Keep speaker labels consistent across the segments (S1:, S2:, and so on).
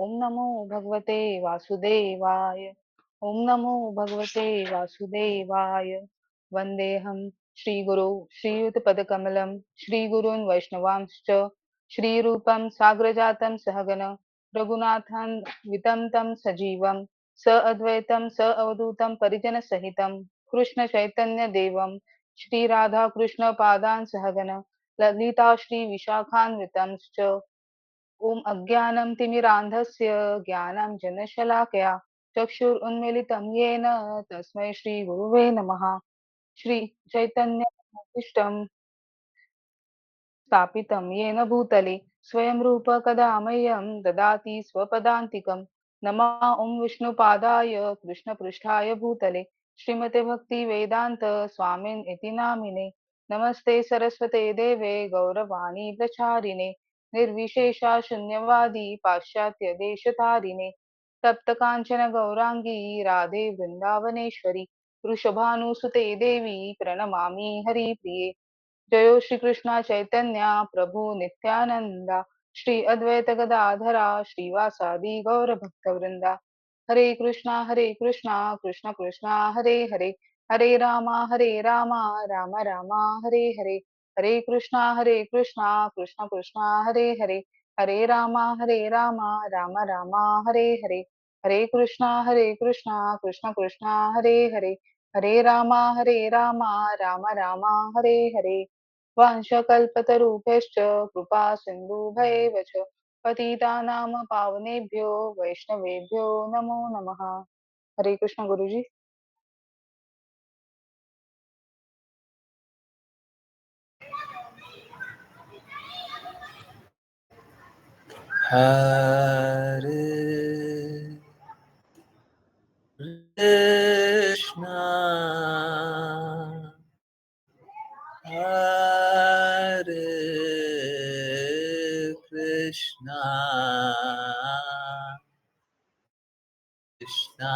S1: ओम नमो भगवते वासुदेवाय। ओम नमो भगवते वासुदेवाय। वंदेहम श्रीगुरु श्रीयुतपदकमलं श्रीगुरून् वैष्णवांश्च श्रीरूपं साग्रजातं सहगण रघुनाथं वितं तं सजीवं स अद्वैतं स अवधूतं परिजनसहितं कृष्ण चैतन्य देवं श्री राधा कृष्ण पादान् सहगण ललिता श्री विशाखान्वितंश्च ओम अज्ञानं तिमिरान्धस्य ज्ञानाञ्जनशलाकया चक्षुरुन्मीलितं येन तस्मै श्रीगुरुवे नमः। श्री चैतन्यमभीष्टं स्थापितं येन भूतले स्वयं रूप कदा मह्यं ददाति स्वपदान्तिकं। नमः ॐ विष्णुपादाय कृष्णपृष्ठाय भूतले श्रीमते भक्ति वेदांत स्वामिन् इति नामिने। नमस्ते सरस्वते देवे गौरवाणी प्रचारिणे निर्विशेषा शून्यवादी पाश्चात्य देशतारिणे तप्त कांचन गौरांगी राधे वृंदावनेश्वरी वृषभानुसुते देवी प्रणमामि हरिप्रिये। जयो श्री कृष्णा चैतन्य प्रभु नित्यानंदा श्री अद्वैत गदाधरा श्रीवासादि गौर भक्तवृंदा। हरे कृष्णा कृष्ण कृष्णा हरे हरे रामा राम रामा हरे हरे कृष्णा कृष्ण कृष्णा हरे रामा राम रामा हरे हरे कृष्णा कृष्ण कृष्णा हरे रामा राम रामा हरे वांशकल्पतरुभ्यश्च कृपा सिन्धुभैव च पतितानां पावनेभ्यो वैष्णवेभ्यो नमो नमः। हरे कृष्ण गुरुजी।
S2: Hare Krishna, Hare Krishna, Krishna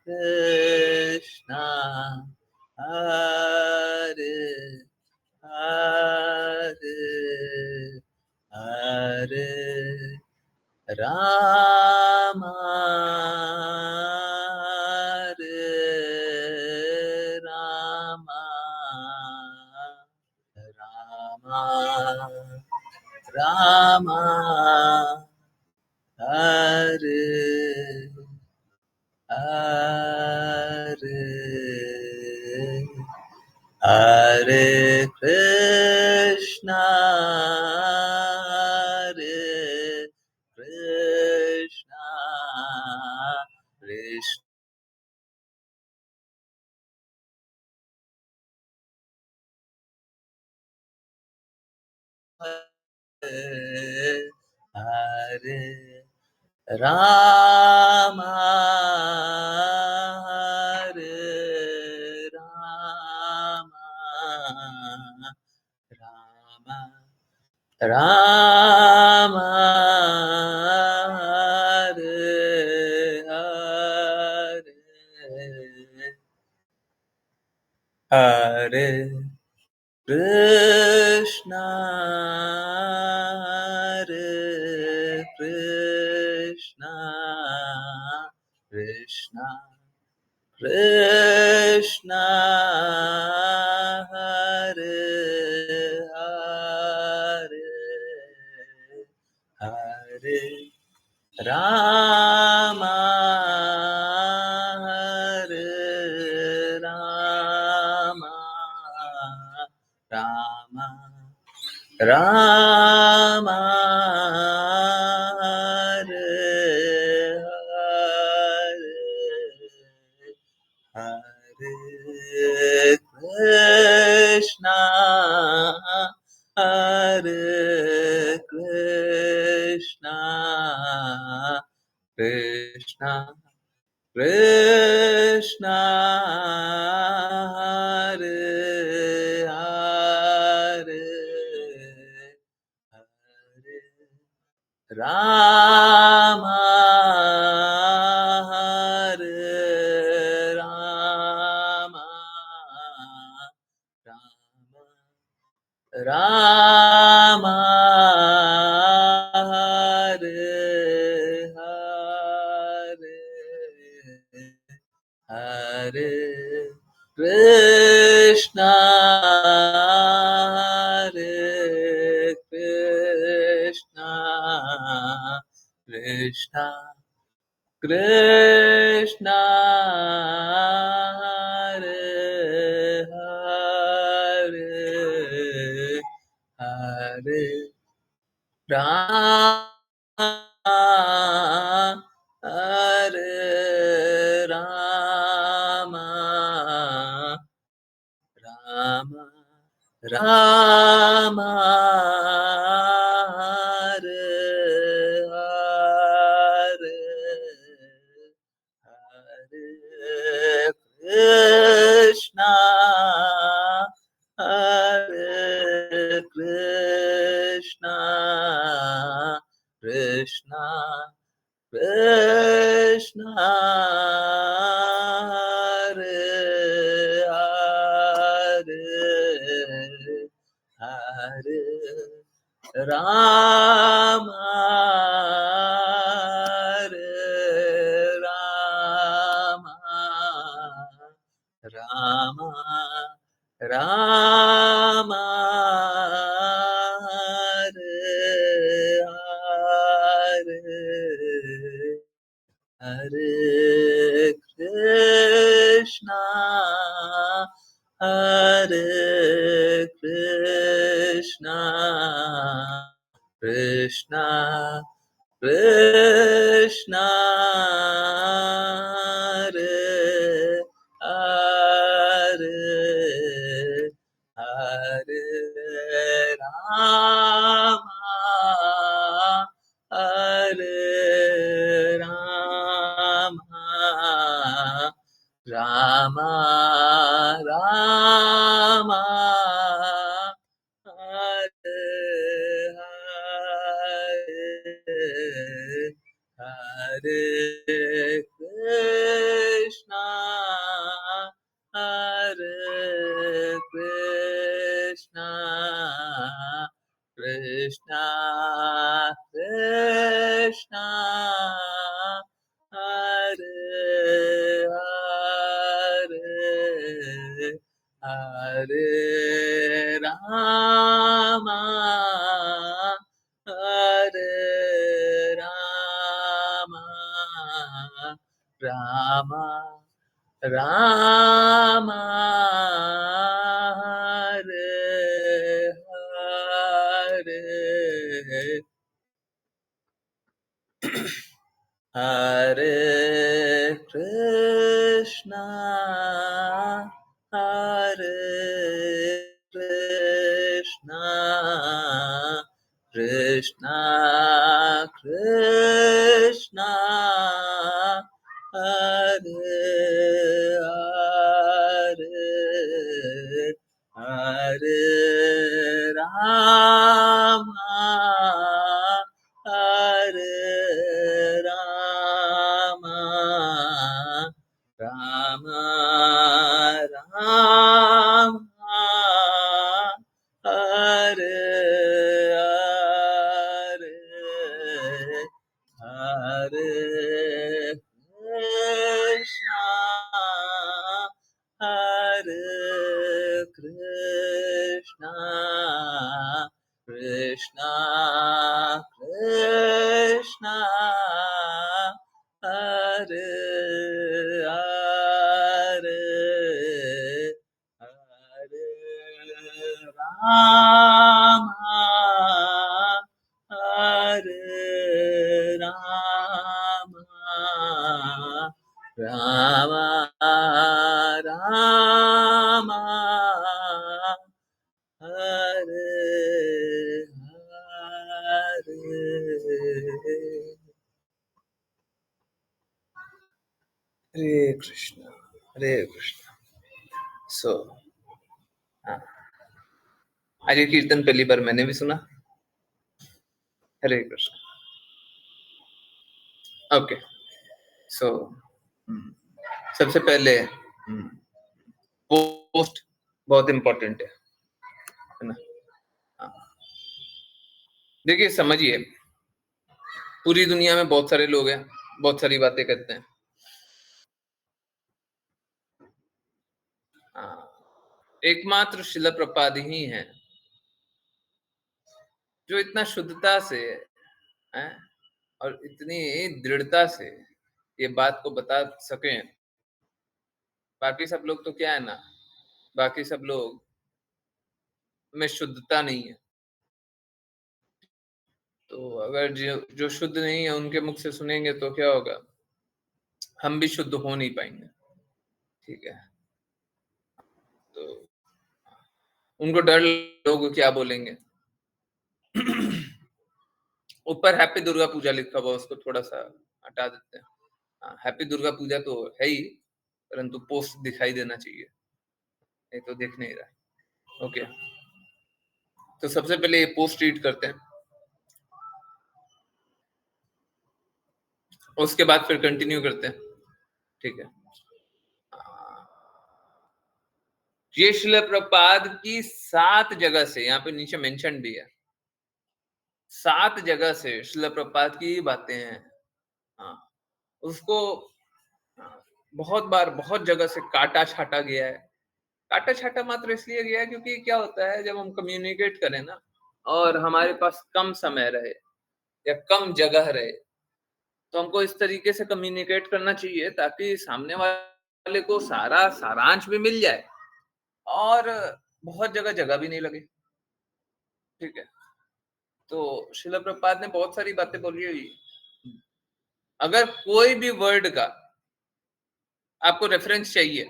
S2: Krishna, Hare Hare, Hare Rama, Hare Rama, Rama Rama, Hare Hare, Hare Krishna, Hare Krishna, Krishna Hare Rama, Hare Rama, Rama Rama, Hare Hare, Hare Krishna, Hare Krishna, Krishna Krishna, Hare Hare, Hare Rama, Hare Rama, Rama Rama, Hare Hare, Hare Krishna, Hare Krishna, Krishna Krishna, Hare Hare, Hare Rama, Hare Rama, Rama, Rama, Hare Hare Krishna, Hare Krishna, Krishna Krishna, Hare Hare, Hare Rama, Hare Rama, Rama Rama, Hare Hare, Hare Krishna, Hare Krishna, Krishna Krishna, Hare Hare, Hare Rama, Hare Rama, Rama Rama, Hare Hare, Hare Krishna, Hare Krishna, Krishna Krishna, Hare Hare, Hare Rama, Hare Rama, Rama Rama, Hare Hare, Hare Krishna, Hare Krishna, Krishna Krishna, Hare Hare, Hare Rama, Hare Rama, Rama Rama, Hare Hare, Hare Krishna, Hare Krishna, Krishna Krishna, Hare Hare, Hare Rama, Hare Rama, Rama Rama, Hare Hare, Hare Krishna, Hare Krishna, Krishna Krishna, Hare Hare, Hare Rama, Hare Rama, Rama Rama, Hare Hare. Hare Krishna, Hare Krishna. So, आज ये कीर्तन पहली बार मैंने भी सुना. हरे Krishna. Okay, सो सबसे पहले post बहुत इंपॉर्टेंट है ना. देखिए, समझिए, पूरी दुनिया में बहुत सारे लोग हैं, बहुत सारी बातें करते हैं. एकमात्र शिला प्रपात ही हैं जो इतना शुद्धता से हैं और इतनी दृढ़ता से ये बात को बता सकें। बाकी सब लोग तो क्या है ना, बाकी सब लोग में शुद्धता नहीं है। तो अगर जो शुद्ध नहीं है उनके मुख से सुनेंगे तो क्या होगा, हम भी शुद्ध हो नहीं पाएंगे। ठीक है, तो उनको डर, लोग क्या बोलेंगे। ऊपर हैप्पी दुर्गा पूजा लिखा हुआ, उसको थोड़ा सा हटा देते हैं। हाँ, हैप्पी दुर्गा पूजा तो है ही, परंतु पोस्ट दिखाई देना चाहिए, नहीं तो दिख नहीं रहा। ओके, तो सबसे पहले ये पोस्ट रीड करते हैं, उसके बाद फिर कंटिन्यू करते हैं। ठीक है, ये शिला प्रपात की 7 जगह से, यहाँ पे नीचे मेंशन भी है, 7 जगह से शिला प्रपात की बातें हैं। हाँ, उसको बहुत बार बहुत जगह से काटा छाटा गया है। काटा छाटा मात्र इसलिए गया है क्योंकि क्या होता है, जब हम कम्युनिकेट करें ना और हमारे पास कम समय रहे या कम जगह रहे, तो हमको इस तरीके से कम्युनिकेट करना चाहिए ताकि सामने वाले को सारा सारांश भी मिल जाए और बहुत जगह जगह भी नहीं लगे। ठीक है, तो शिला प्रभुपाद ने बहुत सारी बातें बोली हुई। अगर कोई भी वर्ड का आपको रेफरेंस चाहिए,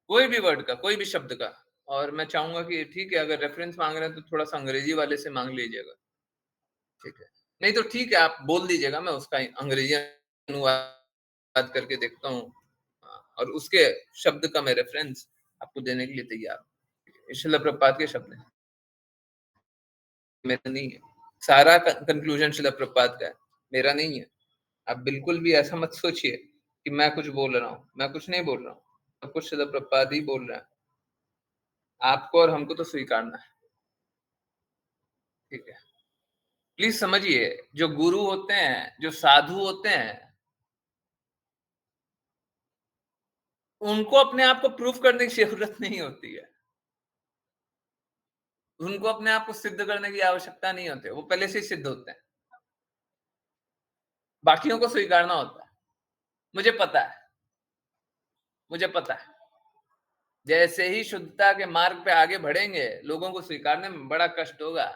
S2: कोई भी वर्ड का, कोई भी शब्द का, और मैं चाहूंगा कि ठीक है, अगर रेफरेंस मांग रहे हैं तो थोड़ा सा अंग्रेजी वाले से मांग लीजिएगा। ठीक है, नहीं तो ठीक है, आप बोल दीजिएगा, मैं उसका अंग्रेजी अनुवाद करके देखता हूँ। और उसके शब्द का मैं रेफरेंस आपको देने के लिए तैयार हूँ। शिला प्रभुपाद के शब्द हैं, मेरा नहीं है। सारा कंक्लूजन शिला प्रभुपाद का है, मेरा नहीं है। आप बिल्कुल भी ऐसा मत सोचिए कि मैं कुछ बोल रहा हूँ, मैं कुछ नहीं बोल रहा हूँ, सब कुछ शिला प्रभुपाद ही बोल रहा है। आपको और हमको तो स्वीकारना है। ठीक है, प्लीज समझिए, जो गुरु होते हैं, जो साधु होते हैं, उनको अपने आप को प्रूव करने की जरूरत नहीं होती है। उनको अपने आप को सिद्ध करने की आवश्यकता नहीं होती, वो पहले से ही सिद्ध होते हैं। बाकियों को स्वीकारना होता है। मुझे पता है, मुझे पता है, जैसे ही शुद्धता के मार्ग पे आगे बढ़ेंगे, लोगों को स्वीकारने में बड़ा कष्ट होगा।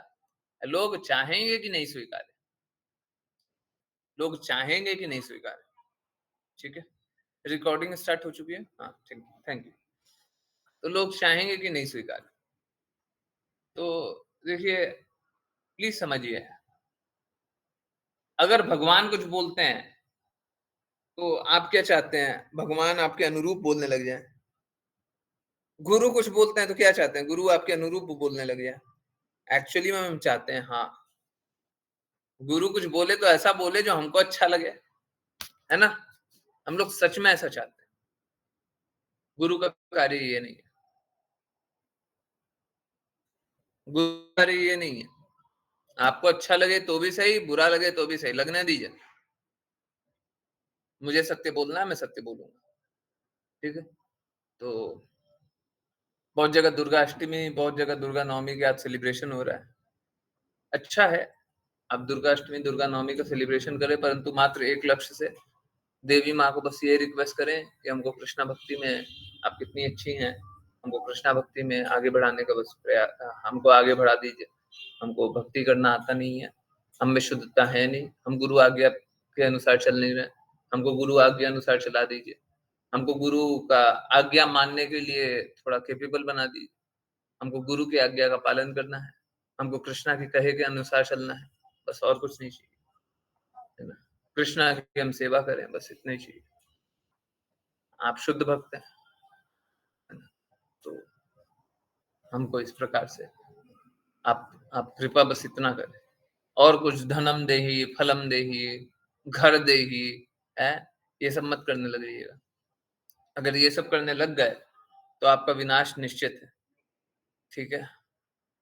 S2: लोग चाहेंगे कि नहीं स्वीकारे, लोग चाहेंगे कि नहीं स्वीकारे। ठीक है, रिकॉर्डिंग स्टार्ट हो चुकी है। हाँ, ठीक, थैंक यू। तो लोग चाहेंगे कि नहीं स्वीकारे। तो देखिए, प्लीज समझिए, अगर भगवान कुछ बोलते हैं तो आप क्या चाहते हैं, भगवान आपके अनुरूप बोलने लग जाए। गुरु कुछ बोलते हैं तो क्या चाहते हैं, गुरु आपके अनुरूप बोलने लग जाए। एक्चुअली में हम चाहते हैं, हाँ, गुरु कुछ बोले तो ऐसा बोले जो हमको अच्छा लगे, है ना। हम लोग सच में ऐसा चाहते हैं। गुरु का कार्य ये नहीं है, गुरु का कार्य ये नहीं है। आपको अच्छा लगे तो भी सही, बुरा लगे तो भी सही, लगने दीजिए। मुझे सत्य बोलना है, मैं सत्य बोलूंगा। ठीक है, तो बहुत जगह दुर्गा अष्टमी, बहुत जगह दुर्गा नवमी के आज सेलिब्रेशन हो रहा है। अच्छा है, आप दुर्गा अष्टमी, दुर्गा नवमी का सेलिब्रेशन करें, परंतु मात्र एक लक्ष्य से। देवी माँ को बस ये रिक्वेस्ट करें कि हमको कृष्णा भक्ति में, आप कितनी अच्छी हैं, हमको कृष्णा भक्ति में आगे बढ़ाने का बस प्रयास, हमको आगे बढ़ा दीजिए। हमको भक्ति करना आता नहीं है, हम में शुद्धता है नहीं, हम गुरु आज्ञा के अनुसार चल नहीं रहे। हमको गुरु आज्ञा अनुसार चला दीजिए। हमको गुरु का आज्ञा मानने के लिए थोड़ा कैपेबल बना दीजिए। हमको गुरु की आज्ञा का पालन करना है, हमको कृष्णा के कहे के अनुसार चलना है, बस और कुछ नहीं चाहिए, है ना। कृष्णा की हम सेवा करें, बस इतना ही चाहिए। आप शुद्ध भक्त हैं, है ना? तो हमको इस प्रकार से आप कृपा बस इतना करें, और कुछ धनम देही, फलम देही, घर देही, है, ये सब मत करने लग जाइएगा। अगर ये सब करने लग गए तो आपका विनाश निश्चित है। ठीक है,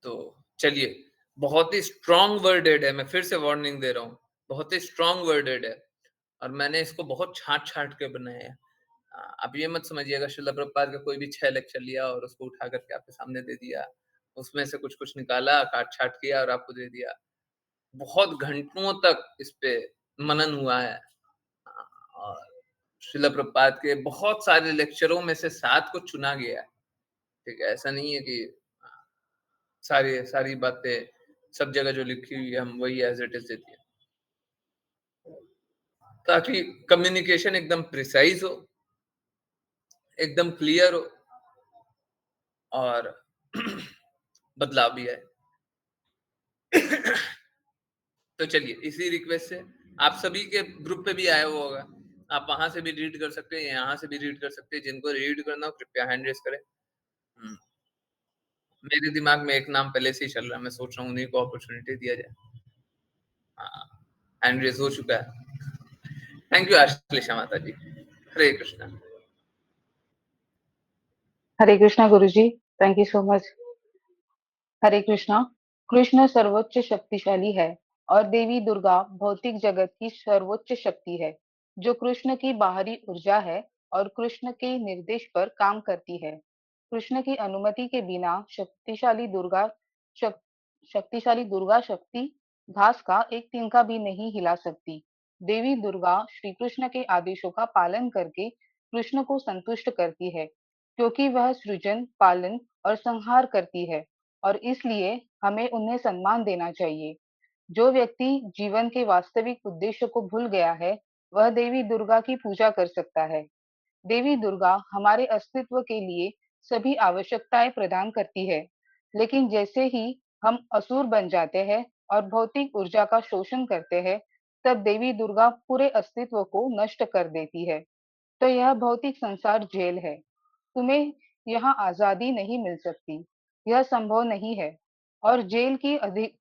S2: तो चलिए, बहुत ही स्ट्रॉन्ग वर्डेड है, मैं फिर से वार्निंग दे रहा हूँ, बहुत ही स्ट्रॉन्ग वर्डेड है, और मैंने इसको बहुत छांट छांट के बनाया है। आप ये मत समझिएगा श्रील प्रभुपाद का कोई भी 6 लेक्चर लिया और उसको उठा कर के आपके सामने दे दिया। उसमें से कुछ-कुछ निकाला, काट-छाँट किया और आपको दे दिया। बहुत घंटों तक इस पे मनन हुआ है। और श्रील प्रभुपाद के बहुत सारे लेक्चरों में से 7 को चुना गया है। ठीक है? ऐसा नहीं है कि सारी सारी बातें सब जगह जो लिखी हुई है हम वही एज़ इट इज़ दे दिए। ताकि कम्युनिकेशन एकदम प्रिसाइज़ हो, एकदम क्लियर हो और बदलाव भी आए। तो चलिए इसी रिक्वेस्ट से आप सभी के ग्रुप पे भी आया हुआ होगा। आप वहाँ से भी रीड कर सकते हैं, यहाँ से भी रीड कर सकते हैं। जिनको रीड करना हो कृपया हैंड रेज़ करें। हुँ, मेरे दिमाग में एक नाम पहले से ही चल रहा है, मैं सोच रहा हूँ उन्हीं को अपॉर्च्युनिटी दिया जाए। हाँ, हैंड रेज़ हो चुका है। थैंक यू आश्लेषा माता जी। हरे कृष्णा।
S1: हरे कृष्णा गुरुजी, थैंक यू सो मच। हरे कृष्णा। कृष्ण सर्वोच्च शक्तिशाली है और देवी दुर्गा भौतिक जगत की सर्वोच्च शक्ति है, जो कृष्ण की बाहरी ऊर्जा है और कृष्ण के निर्देश पर काम करती है। कृष्ण की अनुमति के बिना शक, शक्तिशाली दुर्गा शक्ति घास का एक तिनका भी नहीं हिला सकती। देवी दुर्गा श्री कृष्ण के आदेशों का पालन करके कृष्ण को संतुष्ट करती है, क्योंकि वह सृजन, पालन और संहार करती है, और इसलिए हमें उन्हें सम्मान देना चाहिए। जो व्यक्ति जीवन के वास्तविक उद्देश्य को भूल गया है, वह देवी दुर्गा की पूजा कर सकता है। देवी दुर्गा हमारे अस्तित्व के लिए सभी आवश्यकताएं प्रदान करती है, लेकिन जैसे ही हम असुर बन जाते हैं और भौतिक ऊर्जा का शोषण करते हैं, तब देवी दुर्गा पूरे अस्तित्व को नष्ट कर देती है। तो यह भौतिक संसार जेल है। तुम्हें यहाँ आजादी नहीं मिल सकती, यह संभव नहीं है। और जेल की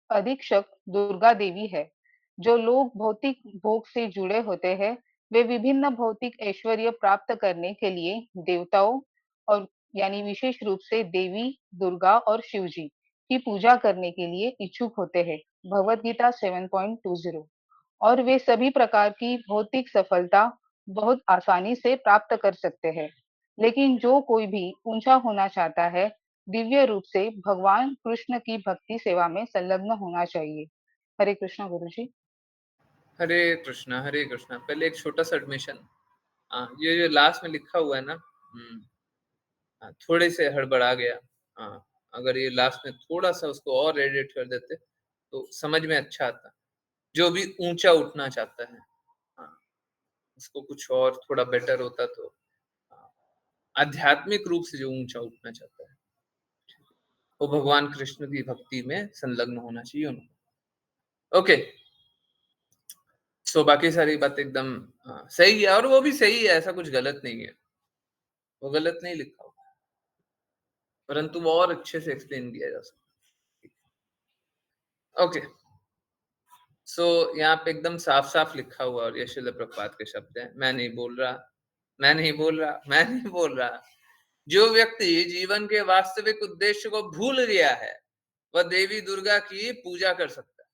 S1: अधीक्षक दुर्गा देवी है। जो लोग भौतिक भोग से जुड़े होते हैं, वे विभिन्न भौतिक ऐश्वर्य प्राप्त करने के लिए देवताओं और यानी विशेष रूप से देवी दुर्गा और शिव जी की पूजा करने के लिए इच्छुक होते हैं। भगवत गीता 7.20। और वे सभी प्रकार की भौतिक सफलता बहुत आसानी से प्राप्त कर सकते हैं। लेकिन जो कोई भी ऊंचा होना चाहता है, दिव्य रूप से भगवान कृष्ण की भक्ति सेवा में संलग्न होना चाहिए। हरे कृष्ण गुरु जी।
S2: हरे कृष्णा, हरे कृष्णा। पहले एक छोटा-सा एडमिशन। ये जो लास्ट में लिखा हुआ है ना, थोड़े से हड़बड़ा गया। हाँ, अगर ये लास्ट में थोड़ा-सा उसको और एडिट कर देते, तो समझ में अच्छा आता। जो भी ऊँचा उठना चाहता है, हाँ, उसको कुछ और थोड़ा बेटर होता तो आध्यात्मिक रूप से जो ऊँचा उठना चाहता है, वो भगवान कृष्ण की भक्ति में संलग्न होना चाहिए उनको। ओके, सो बाकी सारी बातें एकदम सही है और वो भी सही है, ऐसा कुछ गलत नहीं है। वो गलत नहीं लिखा हुआ, परंतु वो और अच्छे से एक्सप्लेन किया जा सकता है। ओके, सो यहाँ पे एकदम साफ-साफ लिखा हुआ और ये श्रील प्रभुपाद के शब्द हैं। मैं नहीं बोल रहा, मैं नहीं बोल रहा, मैं नहीं बोल रहा। जो व्यक्ति जीवन के वास्तविक उद्देश्य को भूल गया है, वह देवी दुर्गा की पूजा कर सकता है।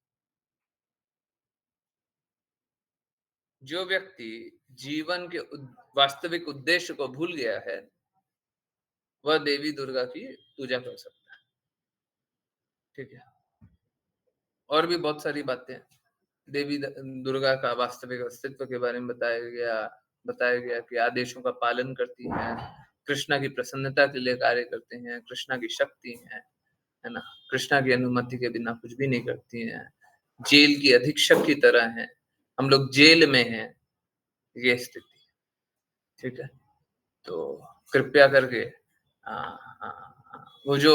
S2: जो व्यक्ति जीवन के वास्तविक उद्देश्य को भूल गया है, वह देवी दुर्गा की पूजा कर सकता है। ठीक है? और भी बहुत सारी बातें हैं। देवी दुर्गा का वास्तविक अस्तित्व के बारे में बताया गया कि आदेशों का पालन करती हैं, कृष्णा की प्रसन्नता के लिए कार्य करते हैं, कृष्णा की शक्ति है ना? कृष्णा की अनुमति के बिना कुछ भी नहीं करती हैं। जेल की अधीक्षक की तरह हैं। हम लोग जेल में हैं, ये स्थिति, ठीक है? तो कृपया करके वो जो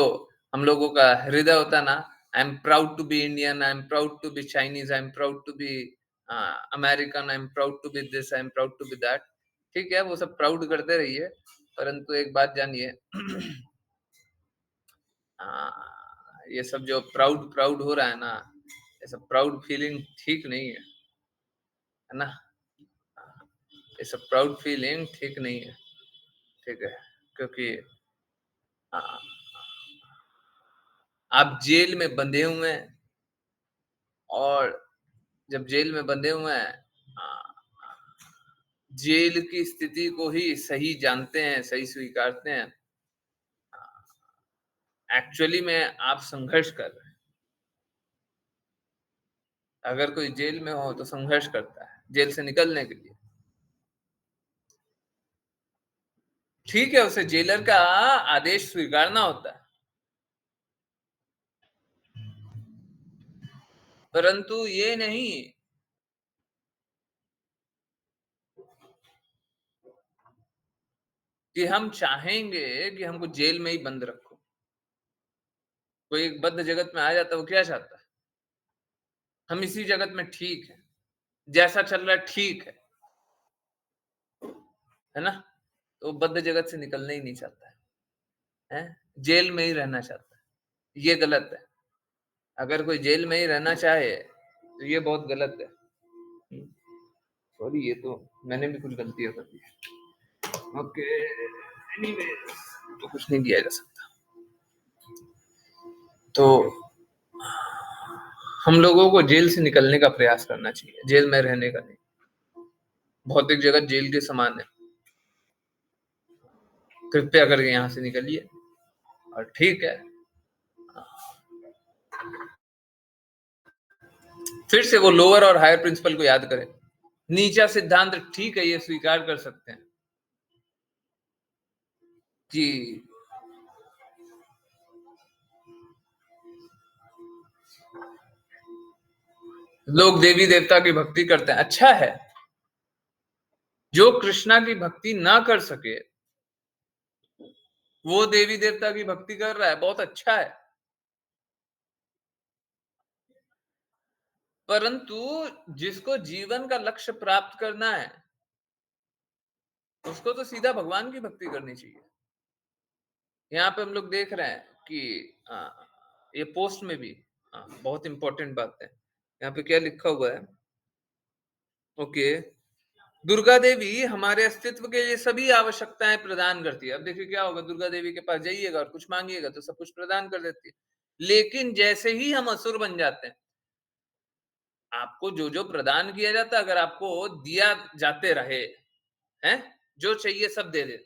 S2: हम लोगों का हृदय होता है ना, I am proud to be Indian, I am proud to be Chinese, I am proud to be American, I am proud to be this, I am proud to be that. ठीक है, वो सब प्राउड करते रहिए, परंतु एक बात जानिए ये सब जो प्राउड प्राउड हो रहा है ना, ये सब प्राउड फीलिंग ठीक नहीं है ना? ये सब प्राउड फीलिंग ठीक नहीं है, ठीक है? क्योंकि अ, आप जेल में बंधे हुए हैं और जब जेल में बंधे हुए हैं, जेल की स्थिति को ही सही जानते हैं, सही स्वीकारते हैं। एक्चुअली में आप संघर्ष कर रहे हैं। अगर कोई जेल में हो तो संघर्ष करता है जेल से निकलने के लिए। ठीक है, उसे जेलर का आदेश स्वीकारना होता है, परंतु ये नहीं कि हम चाहेंगे कि हमको जेल में ही बंद रखो। कोई एक बद्ध जगत में आ जाता है, वो क्या चाहता है? हम इसी जगत में ठीक है, जैसा चल रहा है ठीक है ना? तो बद्ध जगत से निकलना ही नहीं चाहता है? जेल में ही रहना चाहता है। ये गलत है। अगर कोई जेल में ही रहना चाहे तो ये बहुत गलत है। सॉरी, ये तो मैंने भी कुछ गलतियां कर दी। ओके, एनीवेज, तो कुछ नहीं किया जा सकता। तो हम लोगों को जेल से निकलने का प्रयास करना चाहिए, जेल में रहने का नहीं। भौतिक जगत जेल के समान है। कृपया करके यहाँ से निकलिए। और ठीक है, फिर से वो लोअर और हायर प्रिंसिपल को याद करें। नीचा सिद्धांत ठीक है, ये स्वीकार कर सकते हैं कि लोग देवी देवता की भक्ति करते हैं, अच्छा है। जो कृष्णा की भक्ति ना कर सके वो देवी देवता की भक्ति कर रहा है, बहुत अच्छा है। परंतु जिसको जीवन का लक्ष्य प्राप्त करना है उसको तो सीधा भगवान की भक्ति करनी चाहिए। यहाँ पे हम लोग देख रहे हैं कि ये पोस्ट में भी बहुत इंपॉर्टेंट बात है। यहाँ पे क्या लिखा हुआ है? ओके, दुर्गा देवी हमारे अस्तित्व के लिए सभी आवश्यकताएं प्रदान करती है। अब देखिए क्या होगा, दुर्गा देवी के पास जाइएगा और कुछ मांगिएगा तो सब कुछ प्रदान कर देती है। लेकिन जैसे ही हम असुर बन जाते हैं, आपको जो जो प्रदान किया जाता है, अगर आपको दिया जाते रहे, हैं, जो चाहिए सब दे दे।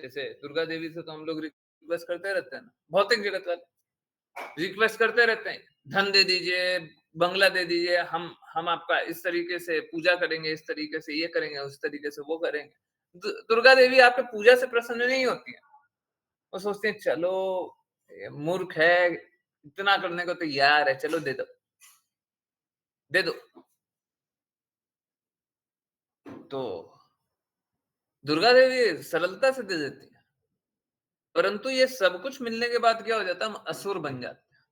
S2: जैसे दुर्गा देवी से तो हम लोग रिक्वेस्ट करते रहते हैं ना, भौतिक जगत वाले रिक्वेस्ट करते रहते हैं, धन दे दीजिए, बंगला दे दीजिए, हम आपका इस तरीके से पूजा करेंगे, इस तरीके से ये करेंगे, उस तरीके से वो करेंगे। दुर्गा देवी आपके पूजा से प्रसन्न नहीं होती है। वो सोचते हैं चलो, ये मूर्ख है, इतना करने को तैयार है, चलो दे दो, दे दो। तो दुर्गा देवी सरलता से दे देती है, परंतु ये सब कुछ मिलने के बाद क्या हो जाता है? हम असुर बन जाते हैं,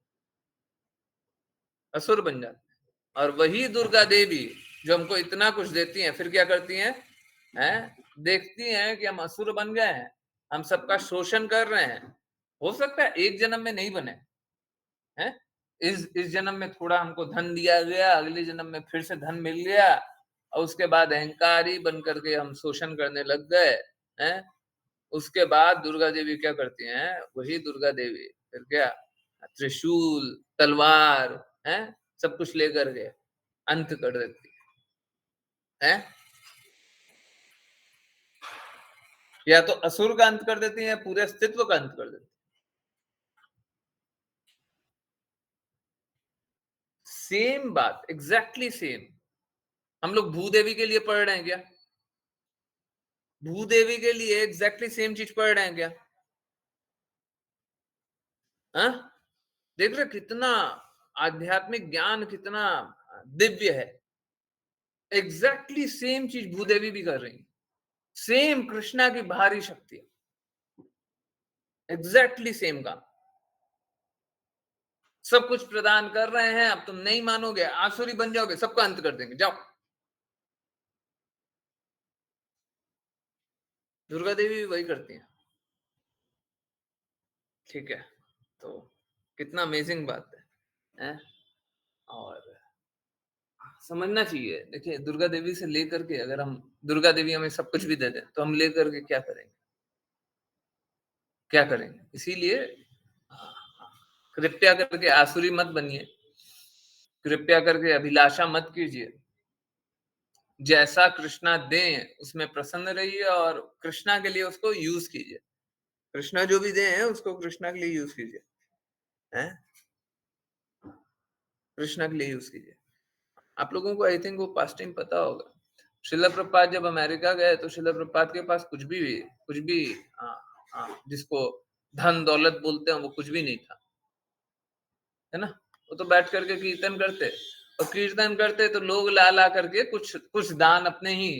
S2: असुर बन जाते हैं। और वही दुर्गा देवी जो हमको इतना कुछ देती हैं, फिर क्या करती हैं? देखती हैं कि हम असुर बन गए हैं, हम सबका शोषण कर रहे हैं। हो सकता है एक जन्म में नहीं बने, हैं? इस जन्म में थोड़ा हमको धन दिया गया, अगले जन्म में फिर से धन मिल गया, और उसके बाद अहंकारी बन करके हम शोषण करने लग गए, हैं? उसके बाद दुर्गा देवी क्या करती हैं? वही दुर्गा देवी फिर क्या, त्रिशूल, तलवार, हैं, सब कुछ लेकर के अंत कर देती है। या तो असुर का अंत कर देती है, या पूरे अस्तित्व का अंत कर देती है। सेम बात, एग्जैक्टली सेम। हम लोग भूदेवी के लिए पढ़ रहे हैं क्या? भूदेवी के लिए एग्जैक्टली सेम चीज पढ़ रहे हैं क्या? हाँ, देख रहे कितना आध्यात्मिक ज्ञान कितना दिव्य है। एग्जैक्टली सेम चीज भूदेवी भी कर रही है, सेम कृष्णा की भारी शक्ति, एग्जैक्टली सेम काम, सब कुछ प्रदान कर रहे हैं। अब तुम नहीं मानोगे, आसुरी बन जाओगे, सबका अंत कर देंगे, जाओ। दुर्गा देवी भी वही करती हैं, ठीक है? तो कितना अमेजिंग बात है? और समझना चाहिए। देखिए, दुर्गा देवी से लेकर के, अगर हम दुर्गा देवी हमें सब कुछ भी दे दें तो हम लेकर के क्या करेंगे? क्या करेंगे? इसीलिए कृपया करके आसुरी मत बनिए, कृपया करके अभिलाषा मत कीजिए, जैसा कृष्णा दें उसमें प्रसन्न रहिए और कृष्णा के लिए उसको यूज कीजिए। कृष्णा जो भी दें उसको कृष्णा के लिए यूज कीजिए, हैं? कृष्णा के लिए यूज कीजिए। आप लोगों को आई थिंक वो पास्ट टाइम पता होगा। श्रील प्रभुपाद जब अमेरिका गए तो श्रील प्रभुपाद के पास कुछ भी जिसको धन दौलत बोलते हैं वो कुछ भी नहीं था, है ना? वो तो बैठ करके कीर्तन करते, और कीर्तन करते तो लोग ला ला करके कुछ कुछ दान अपने ही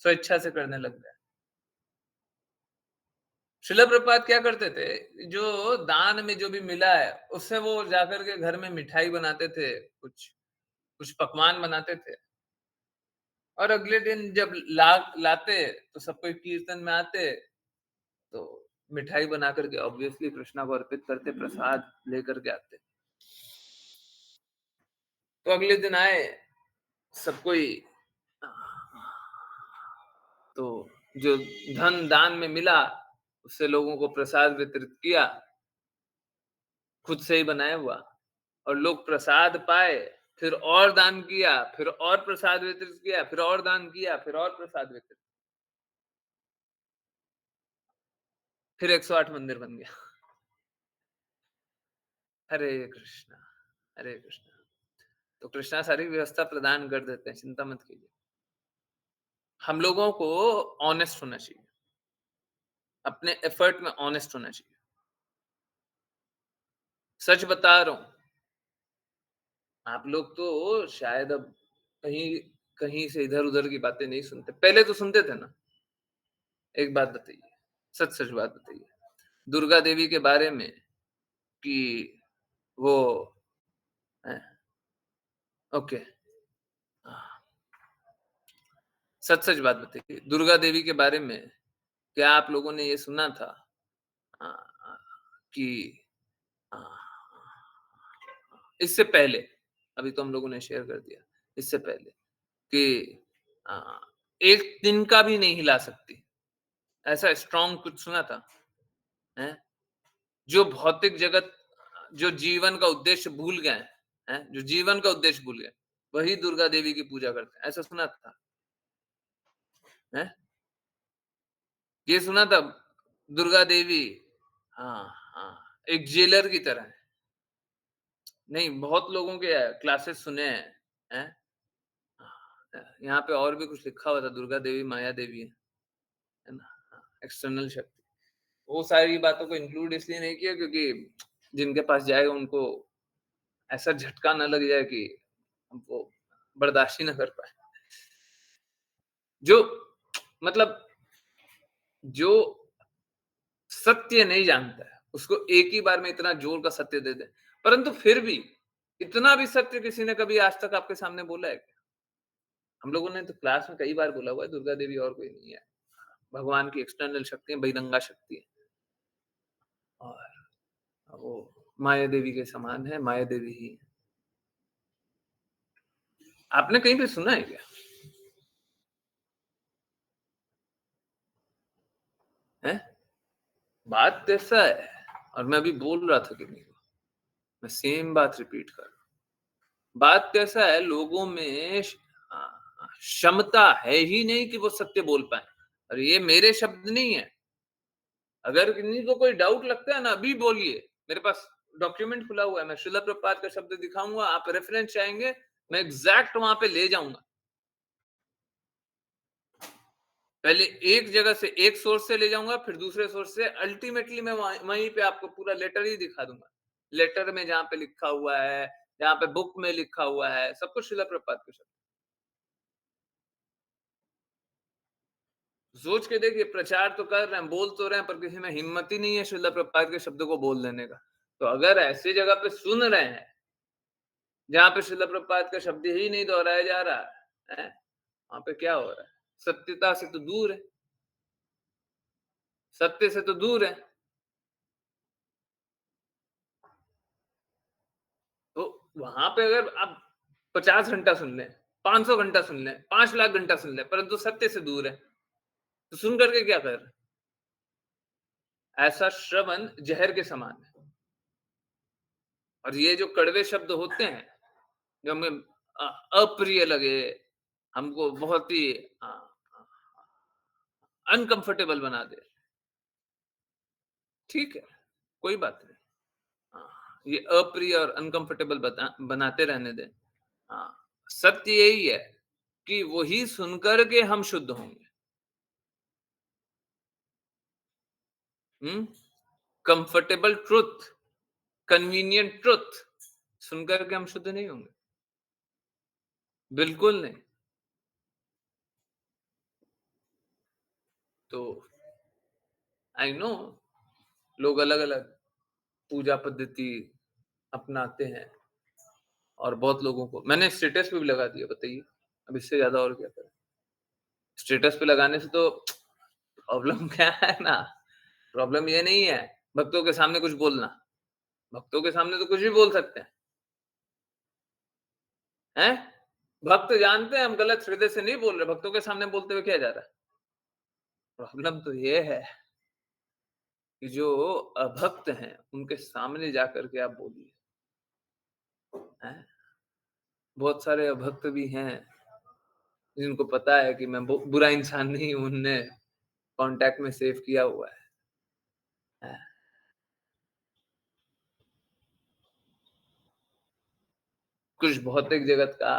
S2: स्वेच्छा से करने लग गए। श्रील प्रभुपाद क्या करते थे, जो दान में जो भी मिला है उससे वो जाकर के घर में मिठाई बनाते थे, कुछ कुछ पकवान बनाते थे, और अगले दिन जब लाते तो सब कोई कीर्तन में आते, तो मिठाई बना करके ऑब्वियसली कृष्णा को अर्पित करते, प्रसाद लेकर के आते। तो अगले दिन आए सब कोई, तो जो धन दान में मिला उससे लोगों को प्रसाद वितरित किया, खुद से ही बनाया हुआ, और लोग प्रसाद पाए, फिर और दान किया, फिर और प्रसाद वितरित किया, फिर और दान किया, फिर और प्रसाद वितरित, फिर 108 मंदिर बन गया। हरे कृष्णा, हरे कृष्णा। तो कृष्णा सारी व्यवस्था प्रदान कर देते हैं, चिंता मत कीजिए। हम लोगों को ऑनेस्ट होना चाहिए, अपने एफर्ट में ऑनेस्ट होना चाहिए। सच बता रहा हूं, आप लोग तो शायद अब कहीं कहीं से इधर उधर की बातें नहीं सुनते, पहले तो सुनते थे ना। एक बात बताइए, सच सच बात बताइए, दुर्गा देवी के बारे में कि वो ओके, सच सच बात बताइए, दुर्गा देवी के बारे में क्या आप लोगों ने ये सुना था अ, अ, कि अ, इससे पहले, अभी तो हम लोगों ने शेयर कर दिया, इससे पहले कि अ, एक दिन का भी नहीं हिला सकती, ऐसा स्ट्रॉन्ग कुछ सुना था? हैं? जो भौतिक जगत, जो जीवन का उद्देश्य भूल गए हैं, जो जीवन का उद्देश्य भूल गए, वही दुर्गा देवी की पूजा करते हैं, ऐसा सुना था? हैं? ये सुना था दुर्गा देवी, हाँ, हाँ, एक जेलर की तरह है। नहीं, बहुत लोगों के क्लासेस सुने हैं, यहाँ पे और भी कुछ लिखा हुआ था, दुर्गा देवी माया देवी है ना? हाँ, एक्सटर्नल शक्ति। वो सारी बातों को इंक्लूड इसलिए नहीं किया क्योंकि जिनके पास जाएगा उनको ऐसा झटका ना लग जाए कि वो बर्दाश्त ही ना कर पाए। जो मतलब जो सत्य नहीं जानता है, उसको एक ही बार में इतना जोर का सत्य दे दें। परंतु फिर भी इतना भी सत्य किसी ने कभी आज तक आपके सामने बोला है क्या? हम लोगों ने तो क्लास में कई बार बोला हुआ है, दुर्गा देवी और कोई नहीं है। भगवान की एक्सटर्नल शक्ति है, बहिरंगा शक्ति है, और वो माया देवी के समान है, माया देवी ही है। आपने कहीं पे सुना है क्या? हैं? बात तो ऐसा है, और मैं अभी बोल रहा था किन्हीं को, मैं सेम बात रिपीट कर रहा हूँ। बात तो ऐसा है, लोगों में क्षमता है ही नहीं कि वो सत्य बोल पाएँ, और ये मेरे शब्द नहीं है। अगर किन्हीं को कोई डाउट लगता है ना, अभी बोलिए, मेरे पास डॉक्यूमेंट खुला हुआ है, मैं श्रील प्रभुपाद का शब्द दिखाऊँगा, आप रेफरेंस चाहेंगे, मैं एग्ज़ैक्ट वहाँ पे ले जाऊँगा। पहले एक जगह से, एक सोर्स से ले जाऊँगा, फिर दूसरे सोर्स से, अल्टीमेटली मैं वहीं पे आपको पूरा लेटर ही दिखा दूँगा। लेटर में जहाँ पे लिखा हुआ है, जहाँ पे बुक में लिखा हुआ है, सब कुछ श्रील प्रभुपाद के शब्द। सोच के देखिए, प्रचार तो कर रहे हैं, बोल तो रहे हैं, पर किसी में हिम्मत ही नहीं है श्रील प्रभुपाद के शब्दों को बोल देने का। तो अगर ऐसी जगह पे सुन रहे हैं, जहाँ पे श्रील प्रभुपाद का शब्द ही नहीं दोहराया जा रहा है, वहाँ पे क्या हो रहा है? सत्यता से तो दूर है, सत्य से तो दूर है। तो वहाँ पे अगर आप 50 घंटा सुन लें, 500 घंटा सुन लें, 5 लाख घंटा सुन लें, परंतु सत्य से दूर है, तो सुन करके क्या कर रहे हैं? ऐसा श्रवण ज़हर के समान है। और ये जो कड़वे शब्द होते हैं, जो हमें अप्रिय लगे, हमको बहुत ही अनकंफर्टेबल बना दे। ठीक है, कोई बात नहीं। ये अप्रिय और अनकंफर्टेबल बनाते रहने दें। हाँ, सत्य यही है कि वही सुनकर के हम शुद्ध होंगे। हुँ? कंफर्टेबल ट्रुथ, कन्वीनिएंट ट्रुथ सुनकर के हम शुद्ध नहीं होंगे। बिल्कुल नहीं। तो आई नो लोग अलग-अलग पूजा पद्धति अपनाते हैं और बहुत लोगों को मैंने स्टेटस पे भी लगा दिया बताइए, अब इससे ज़्यादा और क्या करें? स्टेटस पे लगाने से तो प्रॉब्लम क्या है ना, प्रॉब्लम ये नहीं है भक्तों के सामने कुछ बोलना, भक्तों के सामने तो कुछ भी बोल सकते हैं? भक्त जानते हैं हम गलत हृदय से नहीं बोल रहे, भक्तों के सामने बोलते हुए क्या जा रहा है? प्रॉब्लम तो ये है कि जो अभक्त हैं, उनके सामने जाकर के आप बोलिए, हैं? बहुत सारे अभक्त भी हैं, जिनको पता है कि मैं बुरा इंसान नहीं हूँ, उनने कॉन्टैक्ट में सेव किया हुआ है। कुछ भौतिक जगत का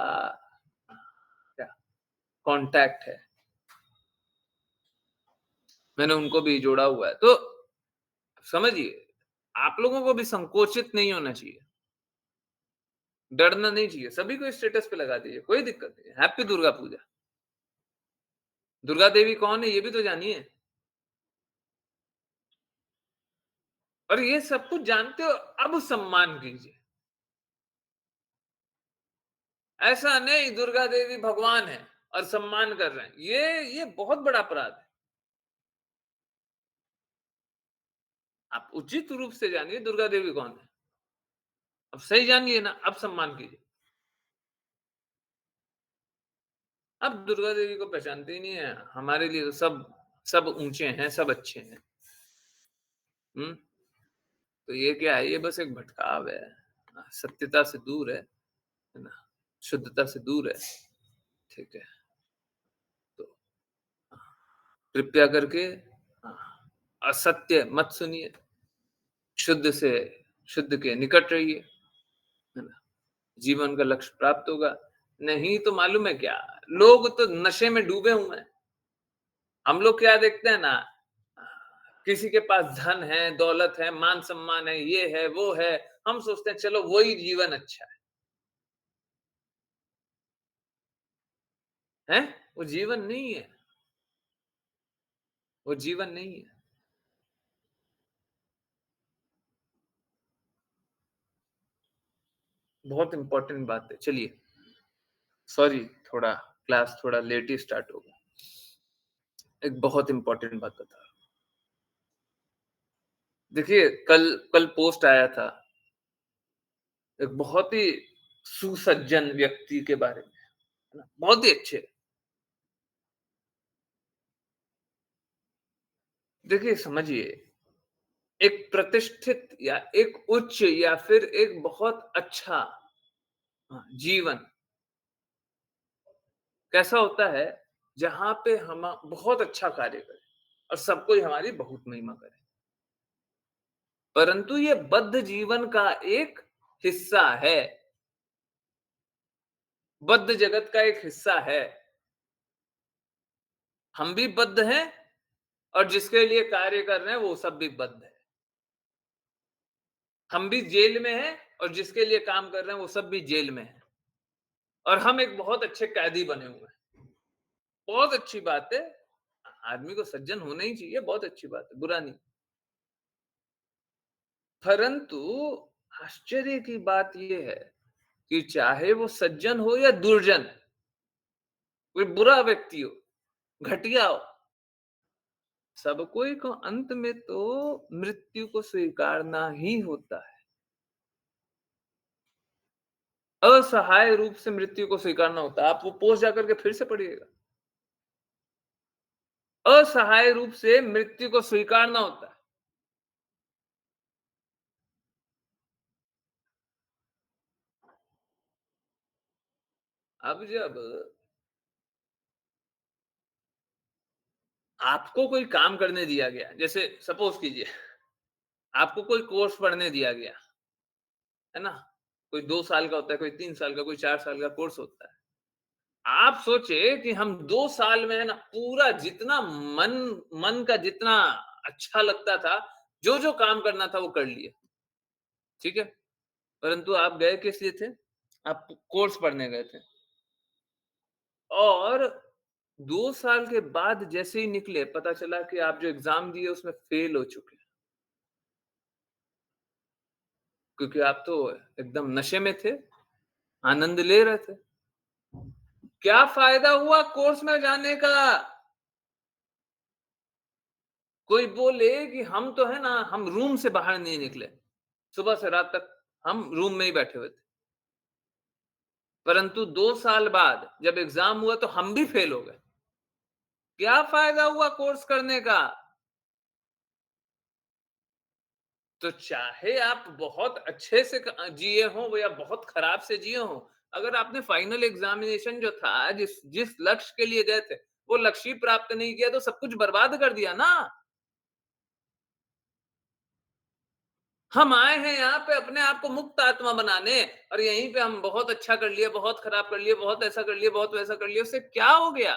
S2: क्या कॉन्टैक्ट है, मैंने उनको भी जोड़ा हुआ है। तो समझिए, आप लोगों को भी संकोचित नहीं होना चाहिए, डरना नहीं चाहिए, सभी को स्टेटस पे लगा दीजिए, कोई दिक्कत नहीं है। हैप्पी दुर्गा पूजा। दुर्गा देवी कौन है ये भी तो जानिए। और ये सब कुछ जानते हो, अब सम्मान कीजिए। ऐसा नहीं दुर्गा देवी भगवान है और सम्मान कर रहे हैं, ये बहुत बड़ा अपराध है। आप उचित रूप से जानिए दुर्गा देवी कौन है। अब सही जानिए ना, अब सम्मान कीजिए। अब दुर्गा देवी को पहचानते ही नहीं है, हमारे लिए तो सब सब ऊंचे हैं, सब अच्छे हैं। हम्म तो ये क्या है, ये बस एक भटकाव है, सत्यता से दूर है ना, शुद्धता से दूर है। ठीक है, तो कृपया करके असत्य मत सुनिए, शुद्ध से शुद्ध के निकट रहिए, है ना, जीवन का लक्ष्य प्राप्त होगा। नहीं तो मालूम है क्या, लोग तो नशे में डूबे हुए हैं। हम लोग क्या देखते हैं ना, किसी के पास धन है, दौलत है, मान सम्मान है, ये है वो है, हम सोचते हैं चलो वही जीवन अच्छा है। वो जीवन नहीं है, वो जीवन नहीं है। बहुत इंपॉर्टेंट बात है। चलिए, सॉरी, थोड़ा क्लास थोड़ा लेट ही स्टार्ट होगा। एक बहुत इंपॉर्टेंट बात बता रहा हूँ। देखिए, कल कल पोस्ट आया था एक बहुत ही सुसज्जन व्यक्ति के बारे में, है ना? बहुत ही अच्छे। देखिए, समझिए, एक प्रतिष्ठित या एक उच्च या फिर एक बहुत अच्छा जीवन कैसा होता है, जहाँ पे हम बहुत अच्छा कार्य करें और सब कोई हमारी बहुत महिमा करे। परंतु ये बद्ध जीवन का एक हिस्सा है, बद्ध जगत का एक हिस्सा है। हम भी बद्ध हैं और जिसके लिए कार्य कर रहे हैं वो सब भी बद्ध है। हम भी जेल में हैं और जिसके लिए काम कर रहे हैं वो सब भी जेल में है। और हम एक बहुत अच्छे कैदी बने हुए हैं। बहुत अच्छी बात है, आदमी को सज्जन होना ही चाहिए, बहुत अच्छी बात है, बुरा नहीं। परंतु आश्चर्य की बात ये है कि चाहे वो सज्जन हो या दुर्जन, कोई बुरा व्यक्ति हो, घटिया हो, सब कोई को अंत में तो मृत्यु को स्वीकारना ही होता है। असहाय रूप से मृत्यु को स्वीकारना होता है। आप वो पोस्ट जाकर के फिर से पढ़िएगा। असहाय रूप से मृत्यु को स्वीकारना होता है। अब जब आपको कोई काम करने दिया गया, जैसे सपोज़ कीजिए, आपको कोई कोर्स पढ़ने दिया गया, है ना? कोई 2 साल का होता है, कोई 3 साल का, कोई 4 साल का कोर्स होता है। आप सोचिए कि हम 2 साल में है ना पूरा जितना मन मन का जितना अच्छा लगता था, जो-जो काम करना था वो कर लिए, ठीक है? परंतु आप गए किस लिए थे? आप कोर्स पढ़ने गए थे और 2 साल के बाद जैसे ही निकले, पता चला कि आप जो एग्ज़ाम दिए उसमें फेल हो चुके हैं, क्योंकि आप तो एकदम नशे में थे, आनंद ले रहे थे। क्या फ़ायदा हुआ कोर्स में जाने का? कोई बोले कि हम तो है ना, हम रूम से बाहर नहीं निकले। सुबह से रात तक हम रूम में ही बैठे हुए थे। परंतु 2 साल बाद जब एग्ज़ाम हुआ तो हम भी फेल हो गए। क्या फ़ायदा हुआ कोर्स करने का? तो चाहे आप बहुत अच्छे से जिए हों या बहुत खराब से जिए हों, अगर आपने फाइनल एग्ज़ामिनेशन जो था, जिस जिस लक्ष्य के लिए गए थे, वो लक्ष्य ही प्राप्त नहीं किया तो सब कुछ बर्बाद कर दिया ना। हम आए हैं यहाँ पे अपने आप को मुक्त आत्मा बनाने और यहीं पे हम बहुत अच्छा कर लिए, बहुत खराब कर लिए, बहुत ऐसा कर लिए, बहुत वैसा कर लिए, उससे क्या हो गया?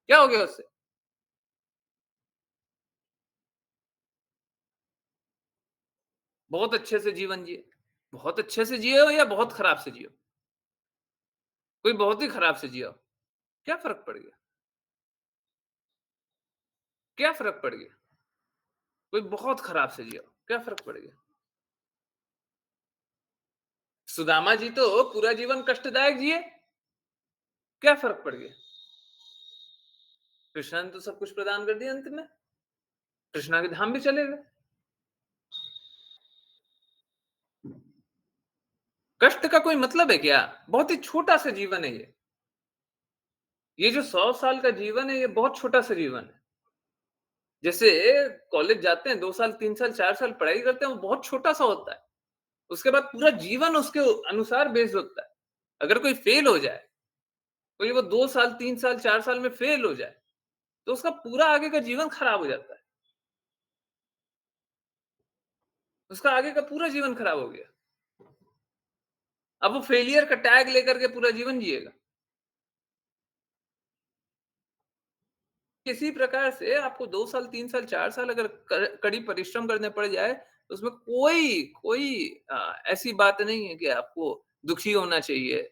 S2: क्या हो गया उससे? बहुत अच्छे से जीवन जिए। बहुत अच्छे से जिए हो या बहुत खराब से जिए हो? कोई बहुत ही खराब से जिया हो, क्या फ़र्क पड़ गया? क्या फ़र्क पड़ गया? कोई बहुत खराब से जिया हो, क्या फ़र्क पड़ गया? सुदामा जी तो पूरा जीवन कष्टदायक जिए, क्या फ़र्क पड़ गया? कृष्ण ने तो सब कुछ प्रदान कर दिया अंत में, कृष्णा के धाम भी चले गए। कष्ट का कोई मतलब है क्या? बहुत ही छोटा-सा जीवन है ये। ये जो 100 साल का जीवन है, ये बहुत छोटा-सा जीवन है। जैसे कॉलेज जाते हैं 2 साल, 3 साल, 4 साल पढ़ाई करते हैं, वो बहुत छोटा-सा होता है। उसके बाद पूरा जीवन उसके अनुसार बेस्ड होता है। अगर कोई फेल हो जाए, कोई वो 2 साल, 3 साल, 4 साल में फेल हो जाए, तो उसका पूरा आगे का जीवन खराब हो जाता है। उसका आगे का पूरा जीवन खराब हो गया। अब वो फेलियर का टैग लेकर के पूरा जीवन जिएगा। किसी प्रकार से आपको 2 साल, 3 साल, 4 साल अगर कड़ी परिश्रम करने पड़ जाए, तो उसमें कोई कोई ऐसी बात नहीं है कि आपको दुखी होना चाहिए।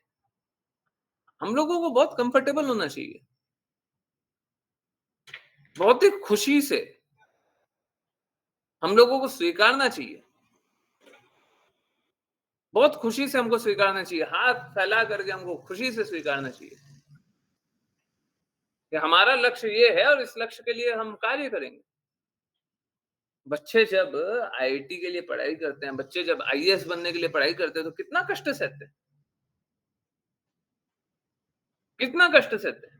S2: हम लोगों को बहुत कंफर्टेबल होना चाहिए। बहुत ही खुशी से हम लोगों को स्वीकारना चाहिए। बहुत खुशी से हमको स्वीकारना चाहिए। हाथ फैला करके हमको खुशी से स्वीकारना चाहिए कि हमारा लक्ष्य ये है और इस लक्ष्य के लिए हम कार्य करेंगे। बच्चे जब आईआईटी के लिए पढ़ाई करते हैं, बच्चे जब आईएएस बनने के लिए पढ़ाई करते हैं, तो कितना कष्ट सहते हैं, कितना कष्ट सहते हैं।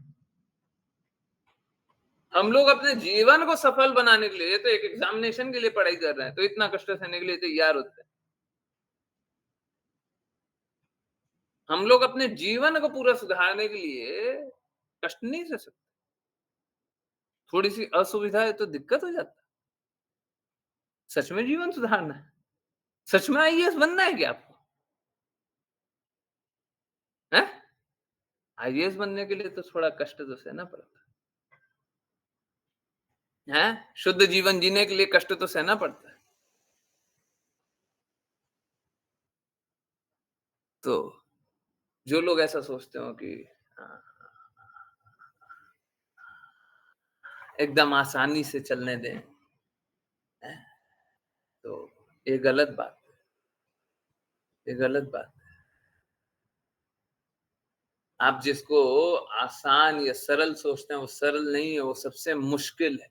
S2: हम लोग अपने जीवन को सफल बनाने के लिए तो एक एग्जामिनेशन के लिए पढ़ाई कर रहे हैं, तो इतना कष्ट सहने के लिए तैयार होते हैं। हम लोग अपने जीवन को पूरा सुधारने के लिए कष्ट नहीं सह सकते। थोड़ी-सी असुविधा है तो दिक्कत हो जाता है। सच में जीवन सुधारना है? सच में आईएएस बनना है क्या आपको? हैं? आईएएस बनने के लिए तो थोड़ा कष्ट तो सहना पड़ता है। हैं? शुद्ध जीवन जीने के लिए कष्ट तो सहना पड़ता है। तो जो लोग ऐसा सोचते हो कि हाँ, एकदम आसानी से चलने दें, हैं? तो ये गलत बात है, ये गलत बात है। आप जिसको आसान या सरल सोचते हैं, वो सरल नहीं है, वो सबसे मुश्किल है।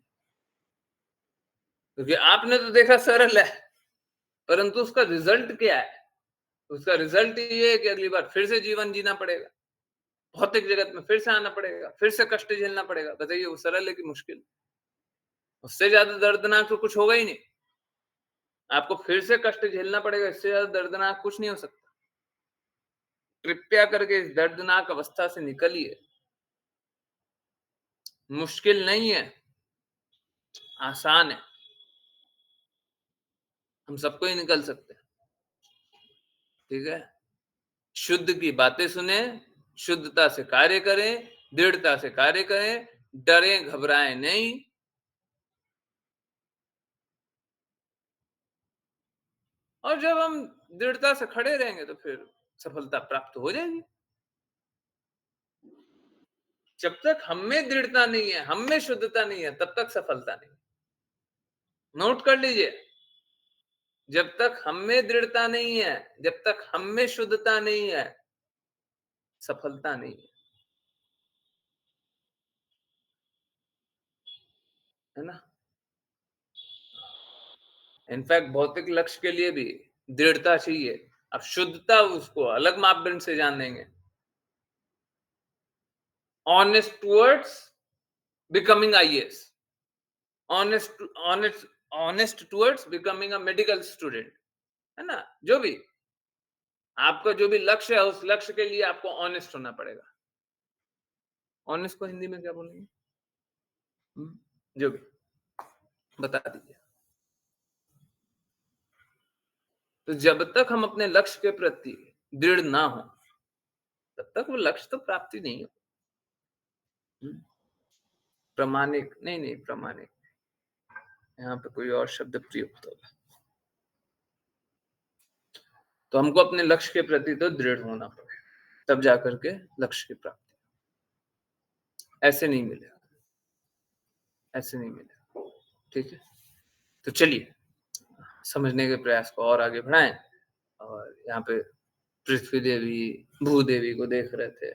S2: क्योंकि आपने तो देखा सरल है, परंतु उसका रिज़ल्ट क्या है? उसका रिज़ल्ट ये है कि अगली बार फिर से जीवन जीना पड़ेगा। भौतिक जगत में फिर से आना पड़ेगा, फिर से कष्ट झेलना पड़ेगा। बताइए वो सरल है कि मुश्किल? उससे ज़्यादा दर्दनाक तो कुछ होगा ही नहीं। आपको फिर से कष्ट झेलना पड़ेगा, इससे ज़्यादा दर्दनाक कुछ नहीं हो सकता। कृपया करके इस दर्दनाक अवस्था से निकलिए। मुश्किल नहीं है, आसान है। हम सबको ही निकल सकते हैं, ठीक है? शुद्ध की बातें सुने, शुद्धता से कार्य करें, दृढ़ता से कार्य करें, डरें, घबराएँ नहीं। और जब हम दृढ़ता से खड़े रहेंगे तो फिर सफलता प्राप्त हो जाएगी। जब तक हम में दृढ़ता नहीं है, हम में शुद्धता नहीं है, तब तक सफलता नहीं। नोट कर लीजिए, जब तक हम में दृढ़ता नहीं है, जब तक हम में शुद्धता नहीं है, सफलता नहीं है। है ना? इनफैक्ट भौतिक लक्ष्य के लिए भी दृढ़ता चाहिए। अब शुद्धता उसको अलग मापदंड से जानेंगे। Honest towards becoming IAS, honest honest honest towards becoming a medical student, है ना? जो भी आपका जो भी लक्ष्य है, उस लक्ष्य के लिए आपको ऑनेस्ट होना पड़ेगा। ऑनेस्ट को हिंदी में क्या बोलेंगे? जो भी बता दीजिए। तो जब तक हम अपने लक्ष्य के प्रति दृढ़ ना हो, तब तक वो लक्ष्य तो प्राप्ति नहीं हो। प्रामाणिक नहीं, प्रामाणिक, यहाँ पे कोई और शब्द प्रयुक्त होगा। तो हमको अपने लक्ष्य के प्रति तो दृढ़ होना पड़ेगा, तब जाकर के लक्ष्य की प्राप्ति। ऐसे नहीं मिलेगा, ऐसे नहीं मिलेगा, ठीक है? तो चलिए, समझने के प्रयास को और आगे बढ़ाएं। और यहाँ पे पृथ्वी देवी, भूदेवी को देख रहे थे,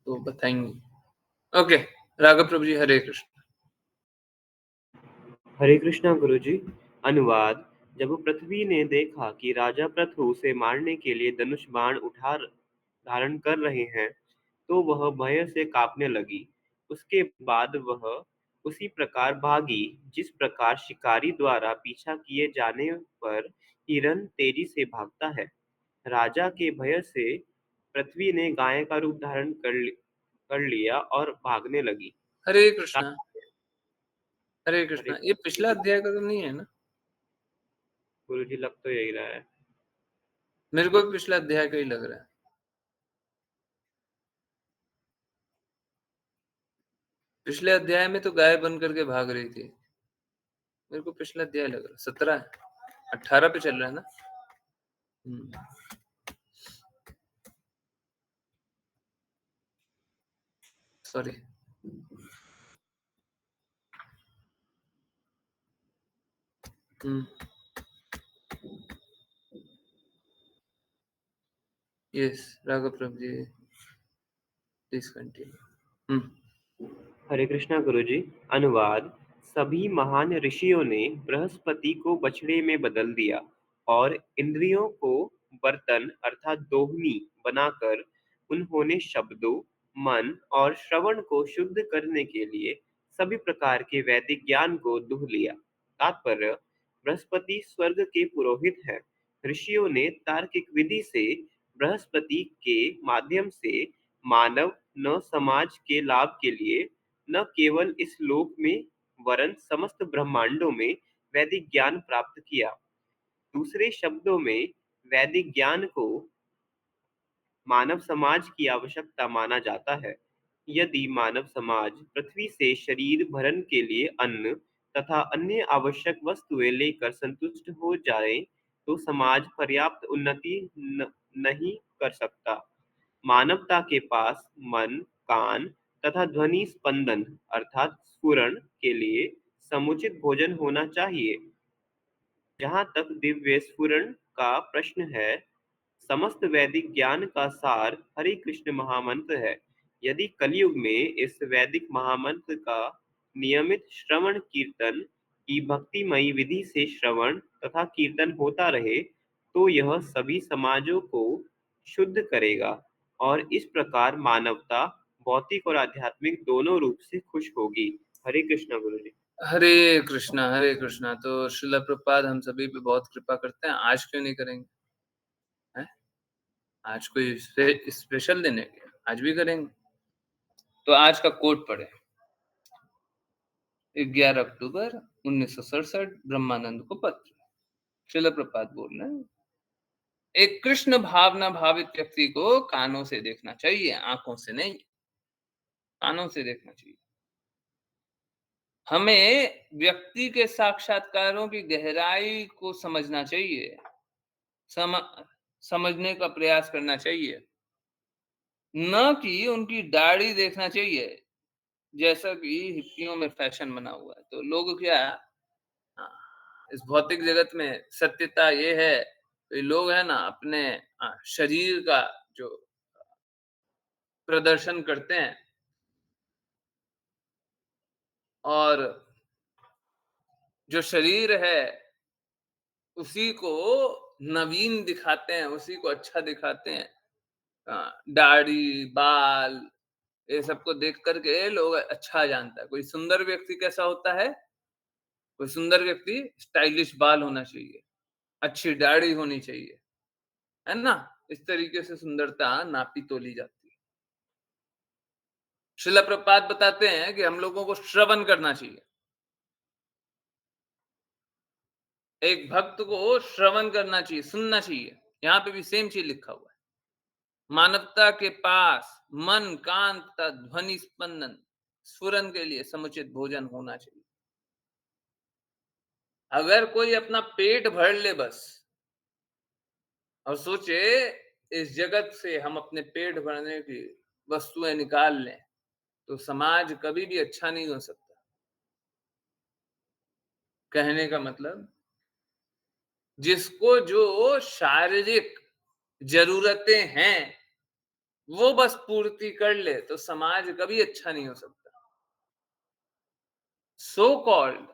S2: तो बताएंगे। ओके, राघव प्रभु जी, हरे कृष्ण।
S3: हरे कृष्णा गुरुजी। अनुवाद। जब पृथ्वी ने देखा कि राजा पृथु उसे मारने के लिए धनुष बाण उठा धारण कर रहे हैं, तो वह भय से कांपने लगी। उसके बाद वह उसी प्रकार भागी जिस प्रकार शिकारी द्वारा पीछा किए जाने पर हिरन तेजी से भागता है। राजा के भय से पृथ्वी ने गाय का रूप धारण कर लिया और भागने लगी।
S2: हरे कृष्णा, हरे
S3: हरे
S2: कृष्णा। ये
S3: कृष्ण
S2: पिछला
S3: गुरुजी।
S2: अध्याय का तो नहीं है ना?
S3: गुरुजी, लग तो यही रहा है।
S2: मेरे को भी पिछला अध्याय का ही लग रहा है। पिछले अध्याय में तो गाय बन करके भाग रही थी। मेरे को पिछला अध्याय लग रहा है, 17 है, 18 पे चल रहा है ना? Sorry. Yes, Raghav Prabhu ji, please continue.
S3: Hare Krishna Guruji. अनुवाद। सभी महान ऋषियों ने बृहस्पति को बछड़े में बदल दिया और इंद्रियों को बर्तन अर्थात दोहनी बनाकर उन्होंने शब्दों, मन और श्रवण को शुद्ध करने के लिए सभी प्रकार के वैदिक ज्ञान को दुह लिया। तात्पर्य। बृहस्पति स्वर्ग के पुरोहित हैं। ऋषियों ने तार्किक विधि से बृहस्पति के माध्यम से मानव न समाज के लाभ के लिए न केवल इस लोक में वरन समस्त ब्रह्मांडों में वैदिक ज्ञान प्राप्त किया। दूसरे शब्दों में वैदिक ज्ञान को मानव समाज की आवश्यकता माना जाता है। यदि मानव समाज पृथ्वी से शरीर भरण के लिए अन्न तथा अन्य आवश्यक वस्तुएं लेकर संतुष्ट हो जाए तो समाज पर्याप्त उन्नति नहीं कर सकता। मानवता के पास मन, कान तथा ध्वनि स्पंदन अर्थात स्फुरण के लिए समुचित भोजन होना चाहिए। जहाँ तक दिव्य स्फुरण का प्रश्न है, समस्त वैदिक ज्ञान का सार हरे कृष्ण महामंत्र है। यदि कलयुग में इस वैदिक महामंत्र का नियमित श्रवण कीर्तन की भक्तिमयी विधि से श्रवण तथा कीर्तन होता रहे, तो यह सभी समाजों को शुद्ध करेगा और इस प्रकार मानवता भौतिक और आध्यात्मिक दोनों रूप से खुश होगी। हरे कृष्णा गुरु जी।
S2: हरे कृष्णा, हरे कृष्णा। तो श्रील प्रभुपाद हम सभी पे बहुत कृपा करते हैं। आज क्यों नहीं करेंगे? हैं? आज कोई स्पेशल दिन है क्या? आज भी करेंगे। तो आज का कोट पढ़े। 11 अक्टूबर 1967 ब्रह्मानंद को पत्र। श्रील प्रपात बोल रहे हैं, एक कृष्ण भावना भावित व्यक्ति को कानों से देखना चाहिए, आंखों से नहीं, कानों से देखना चाहिए। हमें व्यक्ति के साक्षात्कारों की गहराई को समझना चाहिए, समझने का प्रयास करना चाहिए, न कि उनकी दाढ़ी देखना चाहिए, जैसा कि हिप्पियों में फैशन बना हुआ है। तो लोग क्या, हाँ, इस भौतिक जगत में सत्यता ये है, तो ये लोग है ना अपने शरीर का जो प्रदर्शन करते हैं और जो शरीर है उसी को नवीन दिखाते हैं, उसी को अच्छा दिखाते हैं। दाढ़ी, बाल, ये सबको देख करके लोग अच्छा जानता है। कोई सुंदर व्यक्ति कैसा होता है? कोई सुंदर व्यक्ति स्टाइलिश बाल होना चाहिए, अच्छी दाढ़ी होनी चाहिए, है ना? इस तरीके से सुंदरता नापी तोली जाती है। श्रील प्रभुपाद बताते हैं कि हम लोगों को श्रवण करना चाहिए। एक भक्त को श्रवण करना चाहिए, सुनना चाहिए। यहाँ पे भी सेम चीज लिखा हुआ है। मानवता के पास मन, कान तथा ध्वनि स्पंदन स्फुरन के लिए समुचित भोजन होना चाहिए। अगर कोई अपना पेट भर ले बस और सोचे इस जगत से हम अपने पेट भरने की वस्तुएं निकाल लें, तो समाज कभी भी अच्छा नहीं हो सकता। कहने का मतलब, जिसको जो शारीरिक जरूरतें हैं वो बस पूर्ति कर ले, तो समाज कभी अच्छा नहीं हो सकता। सो कॉल्ड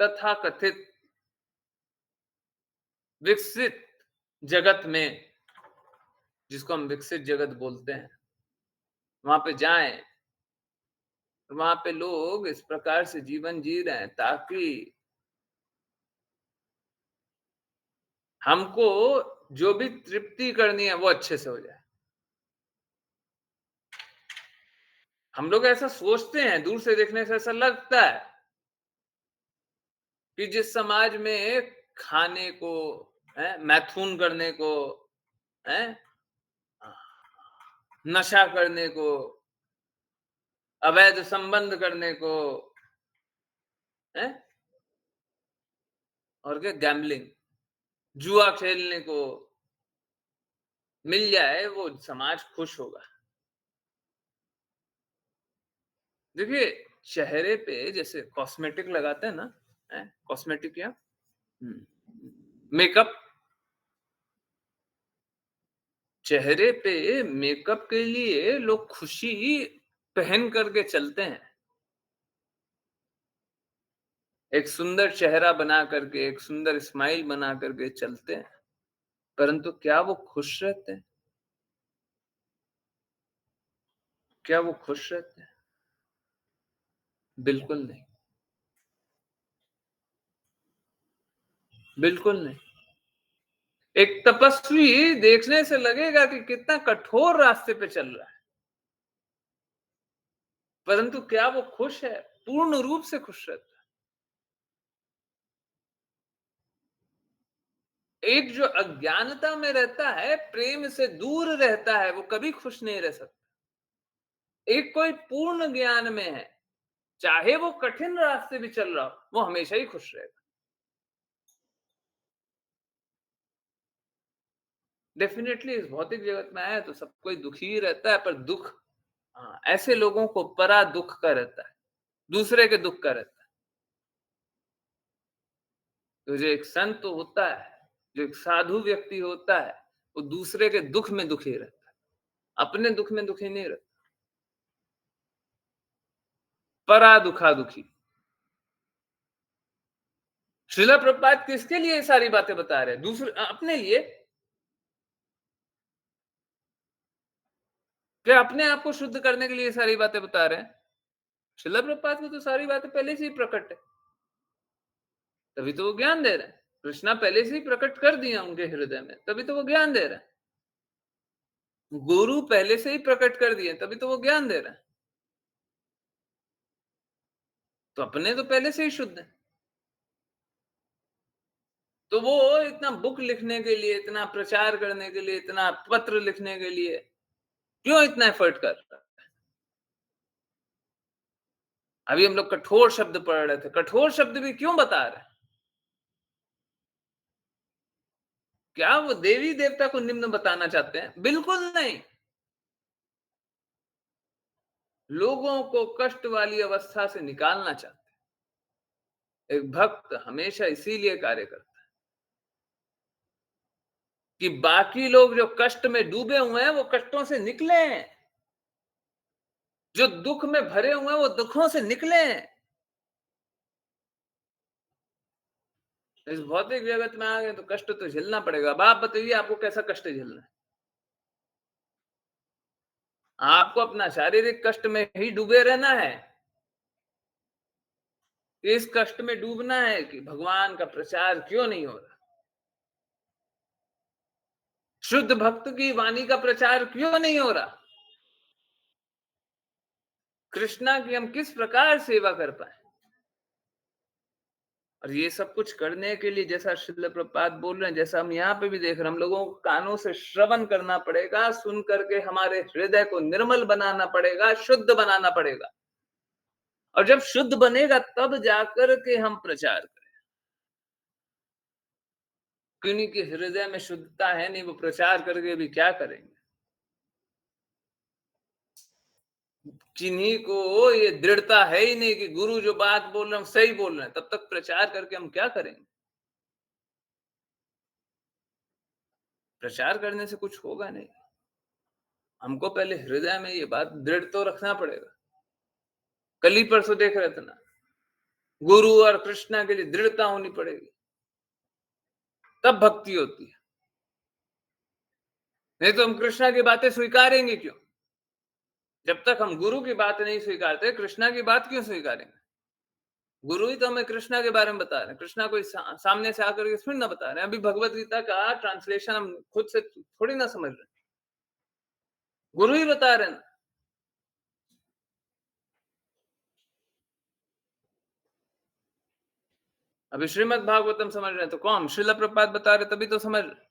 S2: तथा कथित विकसित जगत में, जिसको हम विकसित जगत बोलते हैं, वहां पे जाएं, वहां पे लोग इस प्रकार से जीवन जी रहे हैं ताकि हमको जो भी तृप्ति करनी है वो अच्छे से हो जाए। हम लोग ऐसा सोचते हैं, दूर से देखने से ऐसा लगता है कि जिस समाज में खाने को, मैथुन करने को, नशा करने को, अवैध संबंध करने को, है और क्या, गैम्बलिंग, जुआ खेलने को मिल जाए, वो समाज खुश होगा। देखिए, चेहरे पे जैसे कॉस्मेटिक लगाते हैं ना, कॉस्मेटिक क्या, मेकअप, चेहरे पे मेकअप के लिए लोग खुशी पहन करके चलते हैं, एक सुंदर चेहरा बना करके, एक सुंदर स्माइल बना करके चलते हैं, परंतु क्या वो खुश रहते हैं? क्या वो खुश रहते हैं? बिल्कुल नहीं, बिल्कुल नहीं। एक तपस्वी देखने से लगेगा कि कितना कठोर रास्ते पे चल रहा है, परंतु क्या वो खुश है? पूर्ण रूप से खुश रहता है। एक जो अज्ञानता में रहता है, प्रेम से दूर रहता है, वो कभी खुश नहीं रह सकता। एक कोई पूर्ण ज्ञान में है, चाहे वो कठिन रास्ते भी चल रहा हो, वो हमेशा ही खुश रहेगा। डेफिनेटली इस भौतिक जगत में आया तो सब कोई दुखी ही रहता है, पर दुख, ऐसे लोगों को परा दुख का रहता है, दूसरे के दुख का रहता है। तो जो एक संत होता है, जो एक साधु व्यक्ति होता है, वो दूसरे के दुख में दुखी रहता है, अपने दुख में दुखी नहीं रहता। परा दुखा दुखी। श्रील प्रभुपाद किसके लिए ये सारी बातें बता रहे हैं? दूसरे, अपने लिए। क्या अपने आप को शुद्ध करने के लिए सारी बातें बता रहे हैं? श्रील प्रभुपाद को तो सारी बातें पहले से ही प्रकट है, तभी तो वो ज्ञान दे रहे हैं। कृष्णा पहले से ही प्रकट कर दिया उनके हृदय में, तभी तो वो ज्ञान दे रहे हैं। गुरु पहले से ही प्रकट कर दिए, तभी तो वो ज्ञान दे रहा है। तो अपने तो पहले से ही शुद्ध है। तो वो इतना बुक लिखने के लिए, इतना प्रचार करने के लिए, इतना पत्र लिखने के लिए क्यों इतना एफर्ट कर रहा है? अभी हम लोग कठोर शब्द पढ़ रहे थे, कठोर शब्द भी क्यों बता रहे हैं? क्या वो देवी देवता को निम्न बताना चाहते हैं? बिल्कुल नहीं। लोगों को कष्ट वाली अवस्था से निकालना चाहते हैं। एक भक्त हमेशा इसीलिए कार्य करता है कि बाकी लोग जो कष्ट में डूबे हुए हैं वो कष्टों से निकले, जो दुख में भरे हुए हैं वो दुखों से निकले। इस भौतिक जगत में आ गए तो कष्ट तो झेलना पड़ेगा। अब आप बताइए आपको कैसा कष्ट झेलना है? आपको अपना शारीरिक कष्ट में ही डूबे रहना है, इस कष्ट में डूबना है कि भगवान का प्रचार क्यों नहीं हो रहा, शुद्ध भक्त की वाणी का प्रचार क्यों नहीं हो रहा, कृष्णा की हम किस प्रकार सेवा कर पाए। और ये सब कुछ करने के लिए जैसा श्रील प्रभुपाद बोल रहे हैं, जैसा हम यहाँ पे भी देख रहे हैं, हम लोगों को कानों से श्रवण करना पड़ेगा, सुन करके हमारे हृदय को निर्मल बनाना पड़ेगा, शुद्ध बनाना पड़ेगा। और जब शुद्ध बनेगा तब जाकर के हम प्रचार करें। किन्हीं के हृदय में शुद्धता है नहीं, वो प्रचार करके भी क्या करेंगे। जिन्हीं को ये दृढ़ता है ही नहीं कि गुरु जो बात बोल रहे हैं सही बोल रहे हैं, तब तक प्रचार करके हम क्या करेंगे। प्रचार करने से कुछ होगा नहीं। हमको पहले हृदय में ये बात दृढ़ तो रखना पड़ेगा। कल ही परसों देख रहे थे ना, गुरु और कृष्णा के लिए दृढ़ता होनी पड़ेगी, तब भक्ति होती है। नहीं तो हम कृष्णा की बातें स्वीकारेंगे क्यों? जब तक हम गुरु की बात नहीं स्वीकारते, कृष्णा की बात क्यों स्वीकारेंगे? गुरु ही तो हमें कृष्णा के बारे में बता रहे हैं, कृष्णा कोई सामने से आकर के थोड़ी ना बता रहे हैं। अभी भगवत गीता का ट्रांसलेशन हम खुद से थोड़ी ना समझ रहे हैं, गुरु ही बता रहे हैं। अभी श्रीमद् भागवतम समझ रहे हैं तो कौन? श्रील प्रभुपाद बता रहे तभी तो समझ रहे।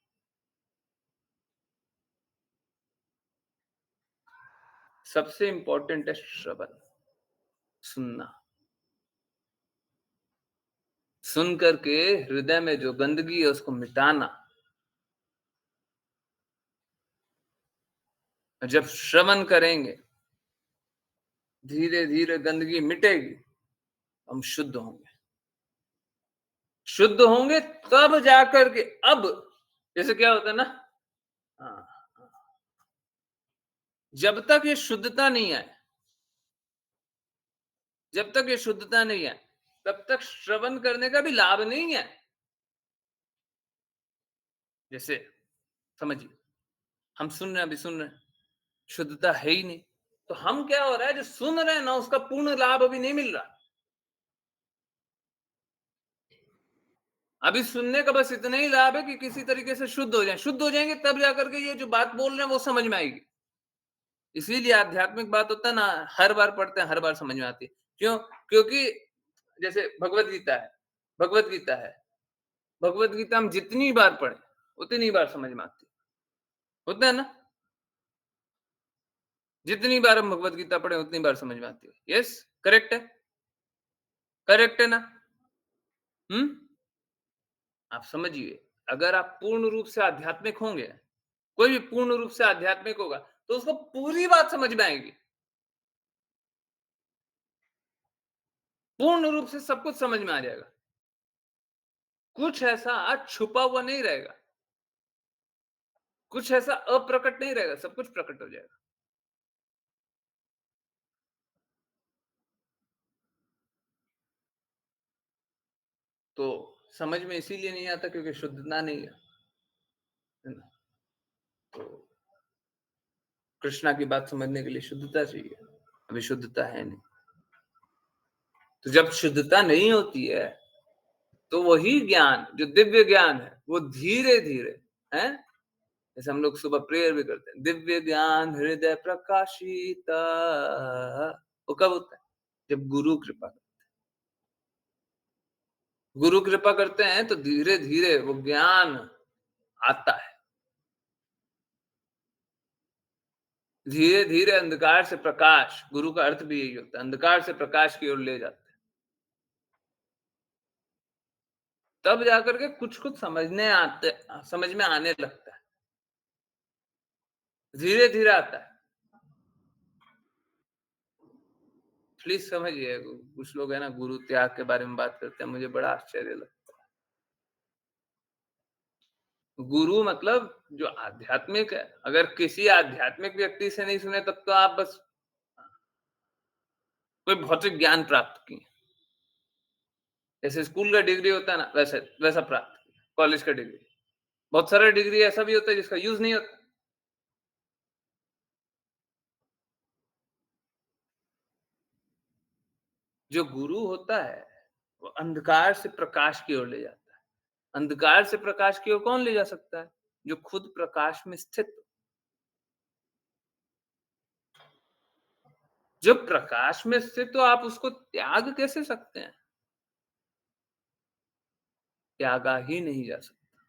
S2: सबसे इंपॉर्टेंट है श्रवण, सुनना। सुन करके हृदय में जो गंदगी है उसको मिटाना। जब श्रवण करेंगे धीरे धीरे गंदगी मिटेगी, हम शुद्ध होंगे। शुद्ध होंगे तब जाकर के, अब जैसे क्या होता है ना, जब तक ये शुद्धता नहीं आए, जब तक ये शुद्धता नहीं आए, तब तक श्रवण करने का भी लाभ नहीं है। जैसे समझिए, हम सुन रहे हैं, अभी सुन रहे हैं, शुद्धता है ही नहीं, तो हम क्या हो रहा है, जो सुन रहे हैं ना उसका पूर्ण लाभ अभी नहीं मिल रहा। अभी सुनने का बस इतना ही लाभ है कि किसी तरीके से शुद्ध हो जाए। शुद्ध हो जाएंगे तब जाकर के ये जो बात बोल रहे हैं वो समझ में आएगी। इसीलिए आध्यात्मिक बात होता है ना, हर बार पढ़ते हैं हर बार समझ में आती है। क्यों? क्योंकि जैसे भगवत गीता है, भगवत गीता है, भगवत गीता हम जितनी बार पढ़े उतनी बार समझ में आती है। होता है ना, जितनी बार हम भगवत गीता पढ़े उतनी बार समझ में आती है। यस, करेक्ट है, करेक्ट है ना? आप समझिए, अगर आप पूर्ण रूप से आध्यात्मिक होंगे, कोई भी पूर्ण रूप से आध्यात्मिक होगा तो उसको पूरी बात समझ में आएगी, पूर्ण रूप से सब कुछ समझ में आ जाएगा। कुछ ऐसा छुपा हुआ नहीं रहेगा, कुछ ऐसा अप्रकट नहीं रहेगा, सब कुछ प्रकट हो जाएगा। तो समझ में इसीलिए नहीं आता क्योंकि शुद्धता नहीं है ना? तो कृष्णा की बात समझने के लिए शुद्धता चाहिए, अभी शुद्धता है नहीं। तो जब शुद्धता नहीं होती है तो वही ज्ञान जो दिव्य ज्ञान है वो धीरे धीरे है जैसे हम लोग सुबह प्रेयर भी करते हैं, दिव्य ज्ञान हृदय प्रकाशिता, वो कब होता है? जब गुरु कृपा करते हैं। गुरु कृपा करते हैं तो धीरे-धीरे वो ज्ञान आता है। धीरे-धीरे अंधकार से प्रकाश, गुरु का अर्थ भी यही होता है, अंधकार से प्रकाश की ओर ले जाता है। तब जाकर के कुछ-कुछ समझ में आने लगता है। धीरे-धीरे आता है। प्लीज़ समझिए, कुछ लोग है ना गुरु त्याग के बारे में बात करते हैं, मुझे बड़ा आश्चर्य लगता है। गुरु मतलब जो आध्यात्मिक है, अगर किसी आध्यात्मिक व्यक्ति से नहीं सुने तब तो आप बस कोई भौतिक ज्ञान प्राप्त किए। जैसे स्कूल का डिग्री होता है ना, वैसा प्राप्त किया, कॉलेज का डिग्री। बहुत सारा डिग्री ऐसा भी होता है जिसका यूज़ नहीं होता। जो गुरु होता है, वो अंधकार से प्रकाश की ओर ले जाता है। अंधकार से प्रकाश की ओर कौन ले जा सकता है? जो खुद प्रकाश में स्थित हो। जब प्रकाश में स्थित तो आप उसको त्याग कैसे सकते हैं? त्यागा ही नहीं जा सकता,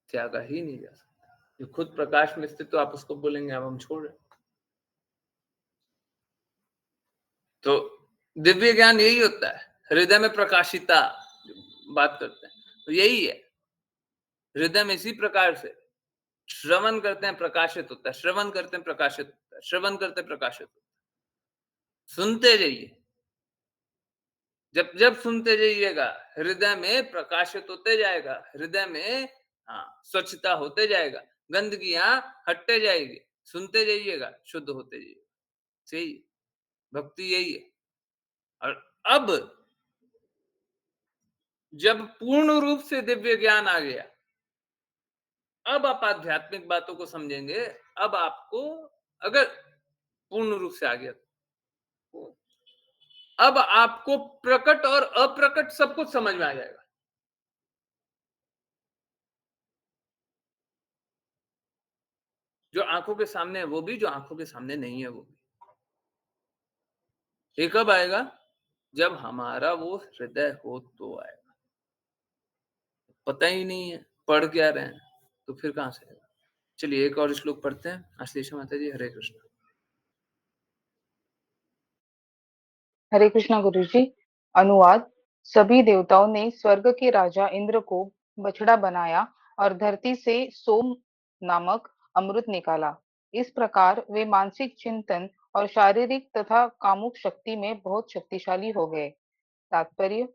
S2: त्यागा ही नहीं जा सकता। जो खुद प्रकाश में स्थित तो आप उसको बोलेंगे अब हम छोड़ रहे हैं। तो दिव्य ज्ञान यही होता है, हृदय में प्रकाशिता बात करते हैं, तो यही है। हृदय में इसी प्रकार से श्रवण करते हैं प्रकाशित होता है, श्रवण करते हैं प्रकाशित होता है, श्रवण करते प्रकाशित होता है। सुनते जाइए, जब सुनते जाइएगा, हृदय में प्रकाशित होते जाएगा, हृदय में स्वच्छता होते जाएगा, गंदगियां हटते जाएगी, सुनते जाइएगा, शुद्ध होते जाइएगा। सही, भक्ति यही है। और अब जब पूर्ण रूप से दिव्य ज्ञान आ गया, अब आप आध्यात्मिक बातों को समझेंगे। अब आपको अगर पूर्ण रूप से आ गया तो अब आपको प्रकट और अप्रकट सब कुछ समझ में आ जाएगा। जो आंखों के सामने है वो भी, जो आंखों के सामने नहीं है वो भी। ये कब आएगा? जब हमारा वो हृदय हो तो आएगा। पता ही नहीं है पढ़ क्या रहे हैं, तो फिर कहां से आएगा? चलिए एक और श्लोक पढ़ते हैं। आशीष माता जी, हरे कृष्ण।
S1: हरे कृष्णा गुरु जी। अनुवाद। सभी देवताओं ने स्वर्ग के राजा इंद्र को बछड़ा बनाया और धरती से सोम नामक अमृत निकाला। इस प्रकार वे मानसिक चिंतन और शारीरिक तथा कामुक शक्ति में बहुत शक्तिशाली हो गए। तात्पर्य।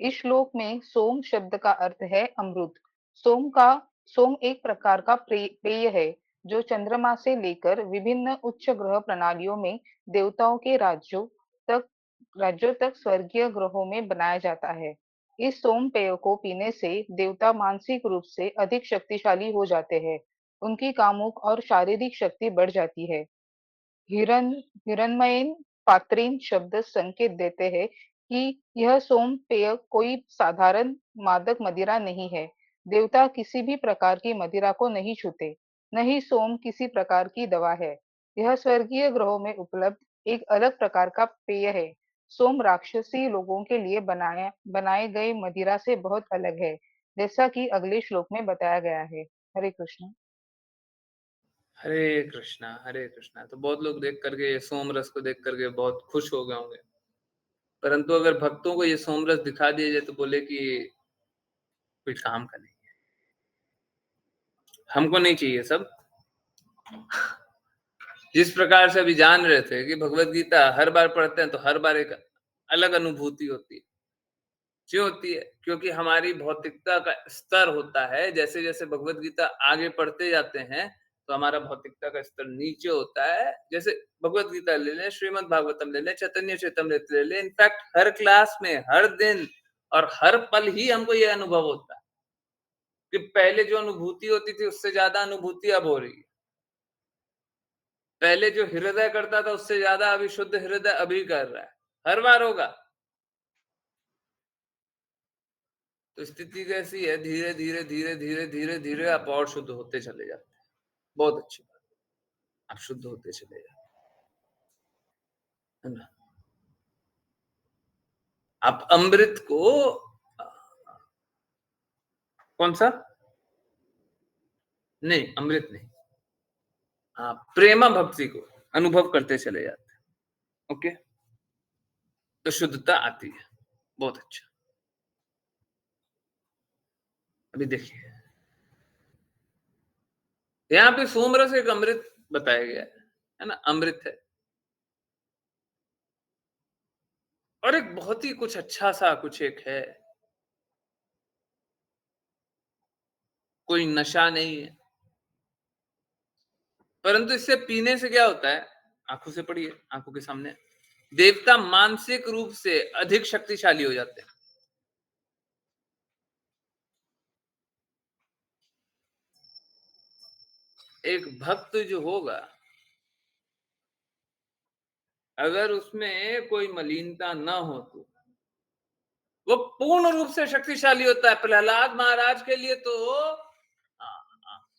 S1: इस श्लोक में सोम शब्द का अर्थ है अमृत। सोम एक प्रकार का पेय है जो चंद्रमा से लेकर विभिन्न उच्च ग्रह प्रणालियों में देवताओं के राज्यों तक स्वर्गीय ग्रहों में बनाया जाता है। इस सोम पेय को पीने से देवता मानसिक रूप से अधिक शक्तिशाली हो जाते हैं। उनकी कामुक और शारीरिक शक्ति बढ़ जाती है। हिरण हिरण्मयीन पात्रीन शब्द संकेत देते हैं कि यह सोम पेय कोई साधारण मादक मदिरा नहीं है। देवता किसी भी प्रकार की मदिरा को नहीं छूते, न ही सोम किसी प्रकार की दवा है। यह स्वर्गीय ग्रहों में उपलब्ध एक अलग प्रकार का पेय है। सोम राक्षसी लोगों के लिए बनाए गए मदिरा से बहुत अलग है, जैसा कि अगले श्लोक में बताया गया है। हरे कृष्ण।
S2: हरे कृष्णा, हरे कृष्णा। तो बहुत लोग देख करके ये सोम रस को देख करके बहुत खुश हो गए होंगे, परंतु अगर भक्तों को ये सोम रस दिखा दिया जाए तो बोले कि कोई काम का नहीं, हमको नहीं चाहिए सब। जिस प्रकार से अभी जान रहे थे कि भगवत गीता हर बार पढ़ते हैं तो हर बार एक अलग अनुभूति होती है। क्यों होती है? क्योंकि हमारी भौतिकता का स्तर होता है। जैसे जैसे भगवत गीता आगे पढ़ते जाते हैं तो हमारा भौतिकता का स्तर नीचे होता है। जैसे भगवत गीता ले लें, श्रीमद् भागवतम ले लें, चैतन्य चैतन्यमृत ले लें, इनफैक्ट हर क्लास में हर दिन और हर पल ही हमको ये अनुभव होता है कि पहले जो अनुभूति होती थी उससे ज्यादा अनुभूति अब हो रही है। पहले जो हृदय करता था उससे ज्यादा अभी शुद्ध हृदय अभी कर रहा है। हर बार होगा। तो स्थिति कैसी है, धीरे धीरे धीरे धीरे धीरे धीरे आप और शुद्ध होते चले जाते हैं। बहुत अच्छी बात, आप शुद्ध होते चले जाते है ना। आप अमृत को कौन सा, नहीं अमृत नहीं, आप प्रेमा भक्ति को अनुभव करते चले जाते हैं। ओके, तो शुद्धता आती है। बहुत अच्छा। अभी देखिए यहाँ पे सोमरस एक अमृत बताया गया है ना, अमृत है। और एक बहुत ही कुछ अच्छा सा कुछ एक है, कोई नशा नहीं है, परंतु इससे पीने से क्या होता है, आंखों से पढ़िए, आंखों के सामने, देवता मानसिक रूप से अधिक शक्तिशाली हो जाते हैं। एक भक्त जो होगा, अगर उसमें कोई मलिनता न हो तो वो पूर्ण रूप से शक्तिशाली होता है। प्रहलाद महाराज के लिए तो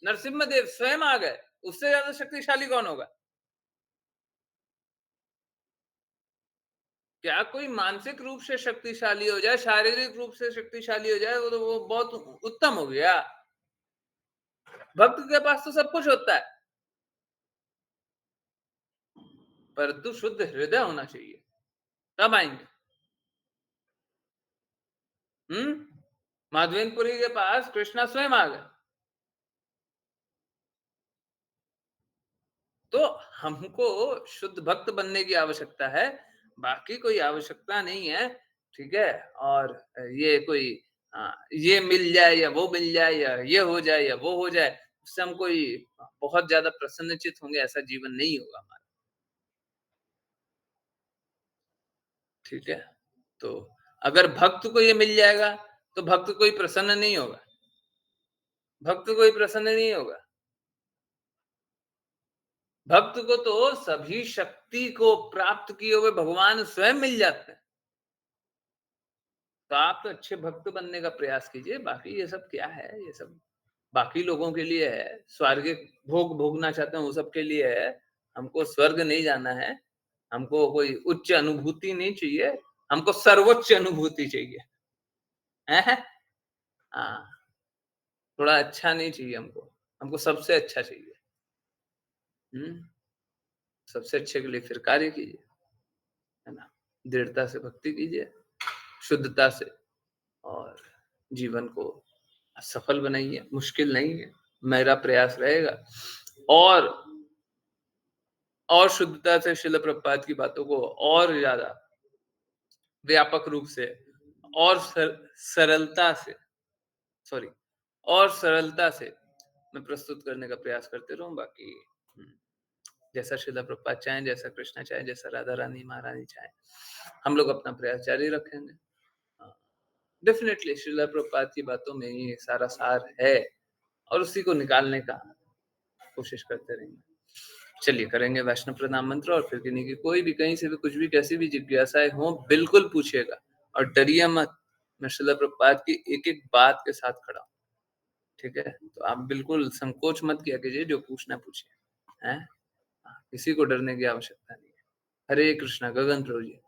S2: नरसिम्हा स्वयं आ गए, उससे ज्यादा शक्तिशाली कौन होगा। क्या कोई मानसिक रूप से शक्तिशाली हो जाए, शारीरिक रूप से शक्तिशाली हो जाए, वो तो वो बहुत उत्तम हो गया। भक्त के पास तो सब कुछ होता है, परंतु शुद्ध हृदय होना चाहिए, तब आएंगे। माधवेंद्रपुरी के पास कृष्णा स्वयं आ गए, तो हमको शुद्ध भक्त बनने की आवश्यकता है, बाकी कोई आवश्यकता नहीं है। ठीक है, और ये कोई ये मिल जाए या वो मिल जाए या ये हो जाए या वो हो जाए, उससे हम कोई बहुत ज्यादा प्रसन्नचित होंगे, ऐसा जीवन नहीं होगा हमारा। ठीक है, तो अगर भक्त को ये मिल जाएगा तो भक्त कोई प्रसन्न नहीं होगा, भक्त कोई प्रसन्न नहीं होगा। भक्त को तो सभी शक्ति को प्राप्त किए हुए भगवान स्वयं मिल जाते हैं। तो आप तो अच्छे भक्त बनने का प्रयास कीजिए, बाकी ये सब क्या है, ये सब बाकी लोगों के लिए है। स्वर्गिक भोग भोगना चाहते हैं वो सब के लिए है, हमको स्वर्ग नहीं जाना है, हमको कोई उच्च अनुभूति नहीं चाहिए, हमको सर्वोच्च अनुभूति चाहिए है। हाँ, थोड़ा अच्छा नहीं चाहिए हमको, हमको सबसे अच्छा चाहिए। सबसे अच्छे के लिए फिर कार्य कीजिए, है ना, दृढ़ता से भक्ति कीजिए, शुद्धता से, और जीवन को सफल बनाइए। मुश्किल नहीं है, मेरा प्रयास रहेगा। और शुद्धता से श्रील प्रभुपाद की बातों को और ज्यादा व्यापक रूप से और सरलता से मैं प्रस्तुत करने का प्रयास करते रहूं। बाकी जैसा श्रील प्रभुपाद चाहें, जैसा कृष्णा चाहे, जैसा राधा रानी महारानी चाहे, हम लोग अपना प्रयास जारी रखेंगे। डेफिनेटली श्रील प्रभुपाद की बातों में ये सारा सार है, और उसी को निकालने का कोशिश करते रहेंगे। चलिए करेंगे वैष्णव प्रणाम मंत्र, और फिर किन्हीं की कोई भी कहीं से भी कुछ भी कैसी भी जिज्ञासाएं हो बिल्कुल पूछिएगा, और डरिए मत। मैं श्रील प्रभुपाद की एक एक बात के साथ खड़ा हूँ। ठीक है, तो आप बिल्कुल संकोच मत किया कीजिए, जो पूछना पूछिए, हैं, किसी को डरने की आवश्यकता नहीं है। हरे कृष्णा। गगन प्रभु जी।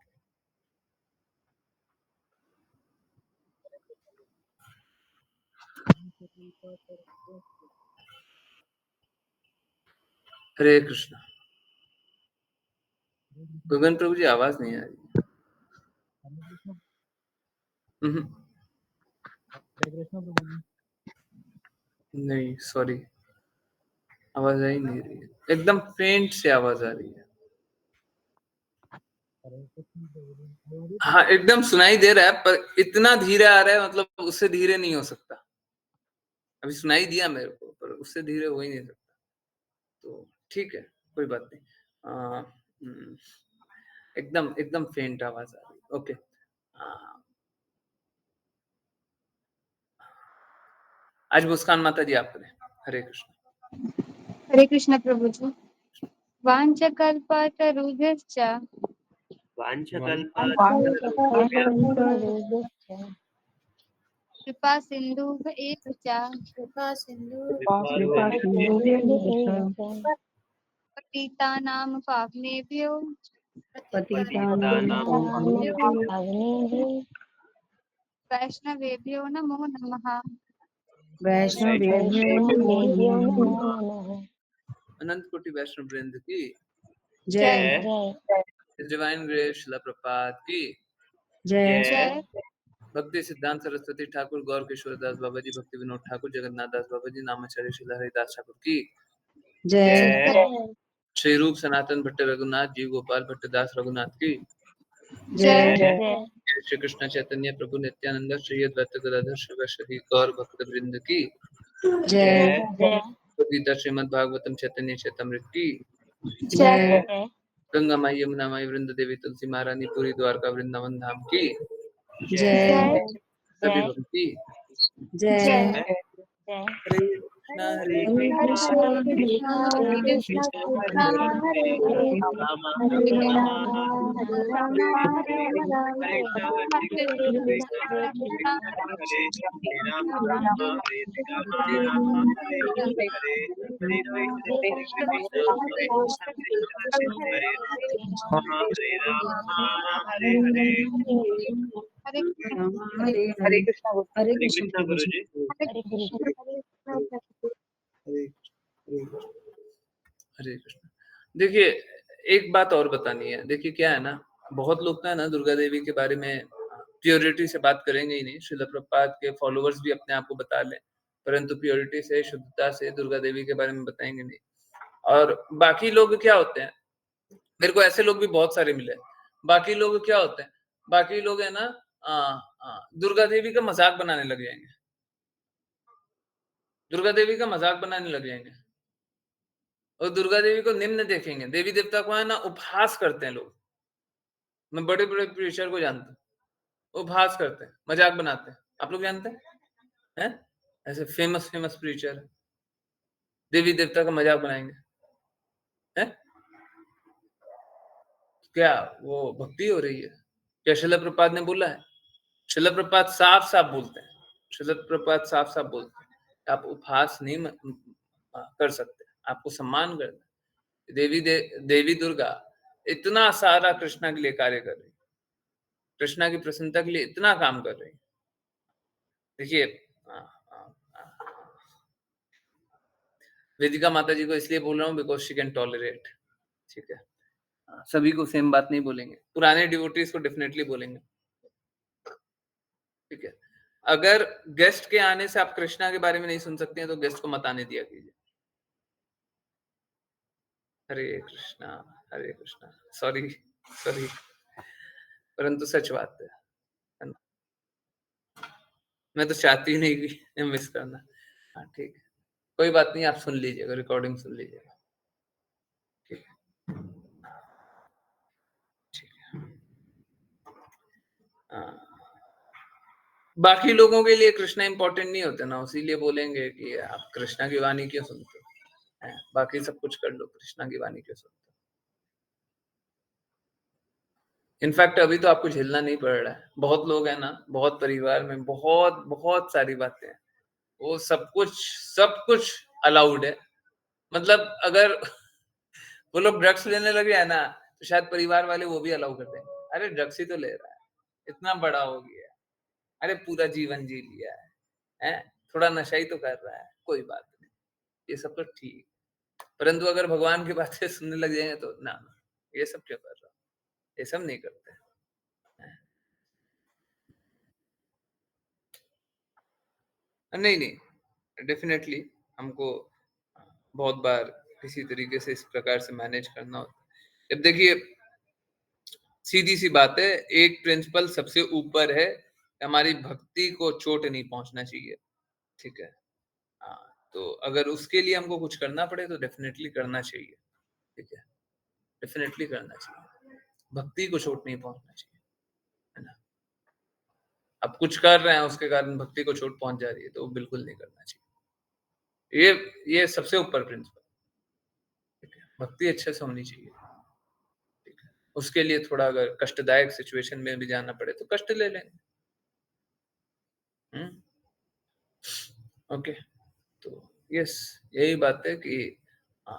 S2: हरे कृष्णा। गगन प्रभु जी आवाज नहीं आ रही। नहीं, सॉरी, आवाज आ ही नहीं रही है, एकदम फेंट से आवाज आ रही है। हाँ, एकदम सुनाई दे रहा है, पर इतना धीरे आ रहा है, मतलब उससे धीरे नहीं हो सकता। अभी सुनाई दिया मेरे को, पर उससे धीरे हो ही नहीं सकता। तो ठीक है, कोई बात नहीं। एकदम एकदम फेंट आवाज आ रही है। ओके, आज मुस्कान माता जी आप करें। हरे कृष्ण।
S4: हरे कृष्ण प्रभु जी। वाञ्छकल्पतरुभ्यश्च
S3: वाञ्छकल्पतरुभ्यश्च
S4: कृपा सिंधु एव च
S5: कृपा सिंधु
S4: पतितानां पावनेभ्यो वैष्णवेभ्यो नमो नमः।
S2: अनंत कोटि वैष्णव वृंद की
S4: जय
S2: डिवाइन ग्रेस शिला प्रपात की
S4: जय
S2: भक्ति सिद्धांत सरस्वती ठाकुर गौर किशोरदास बाबा जी, भक्ति विनोद ठाकुर, जगन्नाथ दास बाबा जी, नामाचार्य शिला हरिदास ठाकुर की श्री रूप सनातन भट्ट रघुनाथ जी, गोपाल भट्ट दास रघुनाथ की
S4: जय
S2: श्री कृष्ण चैतन्य प्रभु नित्यानंद श्री अद्वैत गदाधर शिवश्री गौर भक्त वृंद की गीता श्रीमद भागवतम चैतन्य चैतमृत की गंगा माई यमुना माई वृंद देवी तुलसी महारानी पूरी द्वारका वृंदावन धाम की सभी भक्ति हरे कृष्णा हरे कृष्णा कृष्णा राम
S3: हरे राम
S2: हरे
S3: हरे कृष्ण हरे राम हरे राम हरे हरे हरे कृष्ण हरे कृष्ण हरे राम हरे हरे
S4: हरे
S1: हरे कृष्णा गुरु
S3: हरे कृष्णा गुरु जी।
S2: हरे कृष्ण। देखिए, एक बात और बतानी है। देखिए क्या है ना, बहुत लोग ना दुर्गा देवी के बारे में प्योरिटी से बात करेंगे ही नहीं। श्रील प्रभुपाद के फॉलोअर्स भी अपने आप को बता लें, परंतु प्योरिटी से, शुद्धता से दुर्गा देवी के बारे में बताएंगे नहीं। और बाकी लोग क्या होते हैं, मेरे को ऐसे लोग भी बहुत सारे मिले। बाकी लोग क्या होते हैं, बाकी लोग है ना दुर्गा देवी का मजाक बनाने लग जाएंगे, दुर्गा देवी का मजाक बनाने लग जाएंगे और दुर्गा देवी को निम्न देखेंगे। देवी देवता को है ना उपहास करते हैं लोग। मैं बड़े बड़े प्रीचर को जानता हूँ, उपहास करते हैं, मजाक बनाते हैं। आप लोग जानते हैं? ऐसे फेमस फेमस प्रीचर देवी देवता का मजाक बनाएंगे, हैं? क्या वो भक्ति हो रही है? क्या शिला प्रपात ने बोला है? शिला प्रपात साफ साफ बोलते हैं, शिला प्रपात साफ साफ बोलते हैं, आप उपहास नहीं कर सकते, आपको सम्मान करना है। देवी दुर्गा इतना सारा कृष्णा के लिए कार्य कर रही, कृष्णा की प्रसन्नता के लिए इतना काम कर रही। देखिए वेदिका माता जी को इसलिए बोल रहा हूँ बिकॉज शी कैन टॉलरेट, ठीक है। सभी को सेम बात नहीं बोलेंगे, पुराने डिवोटीज को डेफिनेटली बोलेंगे, ठीक है। अगर गेस्ट के आने से आप कृष्णा के बारे में नहीं सुन सकते हैं तो गेस्ट को मत आने दिया कीजिए। हरे कृष्णा, सॉरी सॉरी, परंतु सच बात है ना? मैं तो चाहती ही नहीं कि मिस करना। हाँ ठीक है, कोई बात नहीं, आप सुन लीजिएगा, रिकॉर्डिंग सुन लीजिएगा, ठीक है, ठीक है। बाकी लोगों के लिए कृष्णा इंपॉर्टेंट नहीं होते ना, इसीलिए बोलेंगे कि आप कृष्णा की वाणी क्यों सुनते हो, बाकी सब कुछ कर लो, कृष्णा की वाणी क्यों सुनते हो। इनफैक्ट अभी तो आपको झेलना नहीं पड़ रहा है। बहुत लोग हैं ना, बहुत परिवार में बहुत बहुत सारी बातें हैं, वो सब कुछ अलाउड है। मतलब अगर वो लोग ड्रग्स लेने लगे है ना, तो शायद परिवार वाले वो भी अलाउ कर देंगे। अरे ड्रग्स ही तो ले रहा है, इतना बड़ा हो गया है, अरे पूरा जीवन जी लिया है, थोड़ा नशा ही तो कर रहा है, कोई बात नहीं, ये सब तो ठीक। परंतु अगर भगवान की बातें सुनने लग जाएंगे तो ना, ये सब क्यों कर रहा, ये सब नहीं करते। नहीं, डेफिनेटली हमको बहुत बार किसी तरीके से इस प्रकार से मैनेज करना होता है। अब देखिए, सीधी सी बात है, एक प्रिंसिपल सबसे ऊपर है, हमारी भक्ति को चोट नहीं पहुंचना चाहिए, ठीक है। तो अगर उसके लिए हमको कुछ करना पड़े तो डेफिनेटली करना चाहिए, ठीक है, डेफिनेटली करना चाहिए। भक्ति को चोट नहीं पहुंचना चाहिए, है ना। अब कुछ कर रहे हैं उसके कारण भक्ति को चोट पहुंच जा रही है तो बिल्कुल नहीं करना चाहिए। ये सबसे ऊपर प्रिंसिपल, ठीक है। भक्ति अच्छे से होनी चाहिए, ठीक है। उसके लिए थोड़ा अगर कष्टदायक सिचुएशन में भी जाना पड़े तो कष्ट ले लेंगे, ओके, तो यस, यही बात है कि आ,